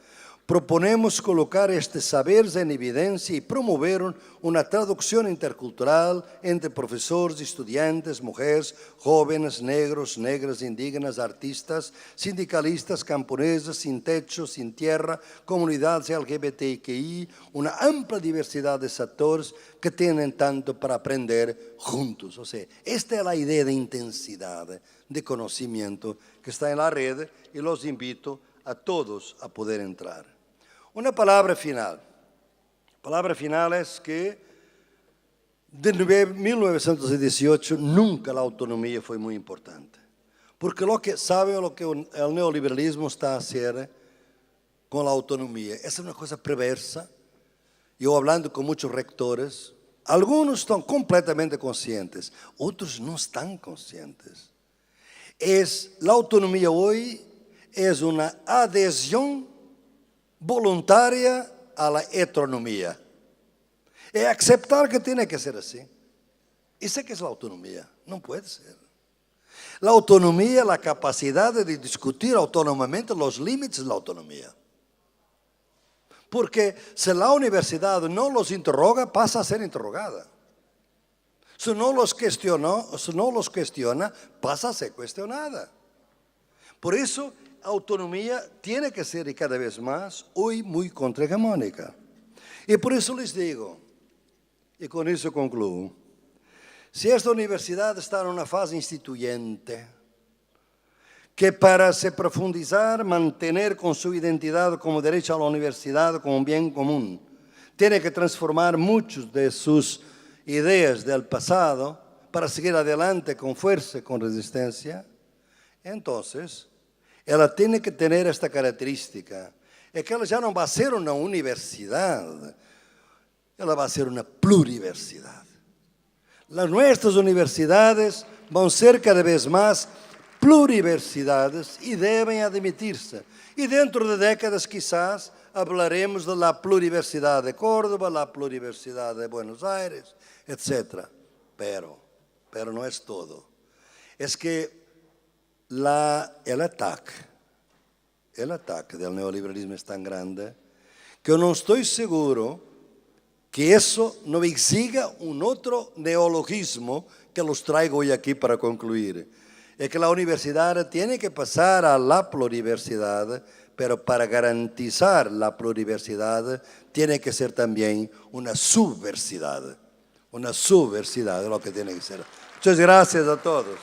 proponemos colocar estes saberes em evidência e promover uma tradução intercultural entre professores, estudantes, mulheres, jovens, negros, negras, indígenas, artistas, sindicalistas, camponeses, sem techo, sem terra, comunidades LGBTQI, uma ampla diversidade de setores que têm tanto para aprender juntos. Ou seja, esta é a ideia de intensidade de conhecimento que está na rede e los invito a todos a poder entrar. Una palabra final. La palabra final es que desde 1918 nunca la autonomía fue muy importante. Porque sabe lo que el neoliberalismo está a hacer con la autonomía. Es una cosa perversa. Yo hablando con muchos rectores, algunos están completamente conscientes, otros no están conscientes. La autonomía hoy es una adhesión voluntaria a la heteronomía. Es aceptar que tiene que ser así. Eso que es la autonomía. No puede ser. La autonomía es la capacidad de discutir autónomamente los límites de la autonomía. Porque si la universidad no los interroga, pasa a ser interrogada. Si no los cuestiona, pasa a ser cuestionada. Por eso, autonomía tiene que ser y cada vez más hoy muy contrahegemónica. Y por eso les digo, y con eso concluyo, si esta universidad está en una fase instituyente, que para se profundizar, mantener con su identidad como derecho a la universidad como un bien común, tiene que transformar muchas de sus ideas del pasado para seguir adelante con fuerza y con resistencia, entonces ela tem que ter esta característica, é que ela já não vai ser uma universidade, ela vai ser uma pluriversidade. As nossas universidades vão ser cada vez mais pluriversidades e devem admitir-se. E dentro de décadas, quizás, hablaremos da pluriversidade de Córdoba, da pluriversidade de Buenos Aires, etc. Pero não é todo. É que el ataque del neoliberalismo es tan grande que no estoy seguro que eso no exija un otro neologismo que los traigo hoy aquí para concluir. Es que la universidad tiene que pasar a la pluriversidad, pero para garantizar la pluriversidad tiene que ser también una subversidad. Una subversidad es lo que tiene que ser. Muchas gracias a todos.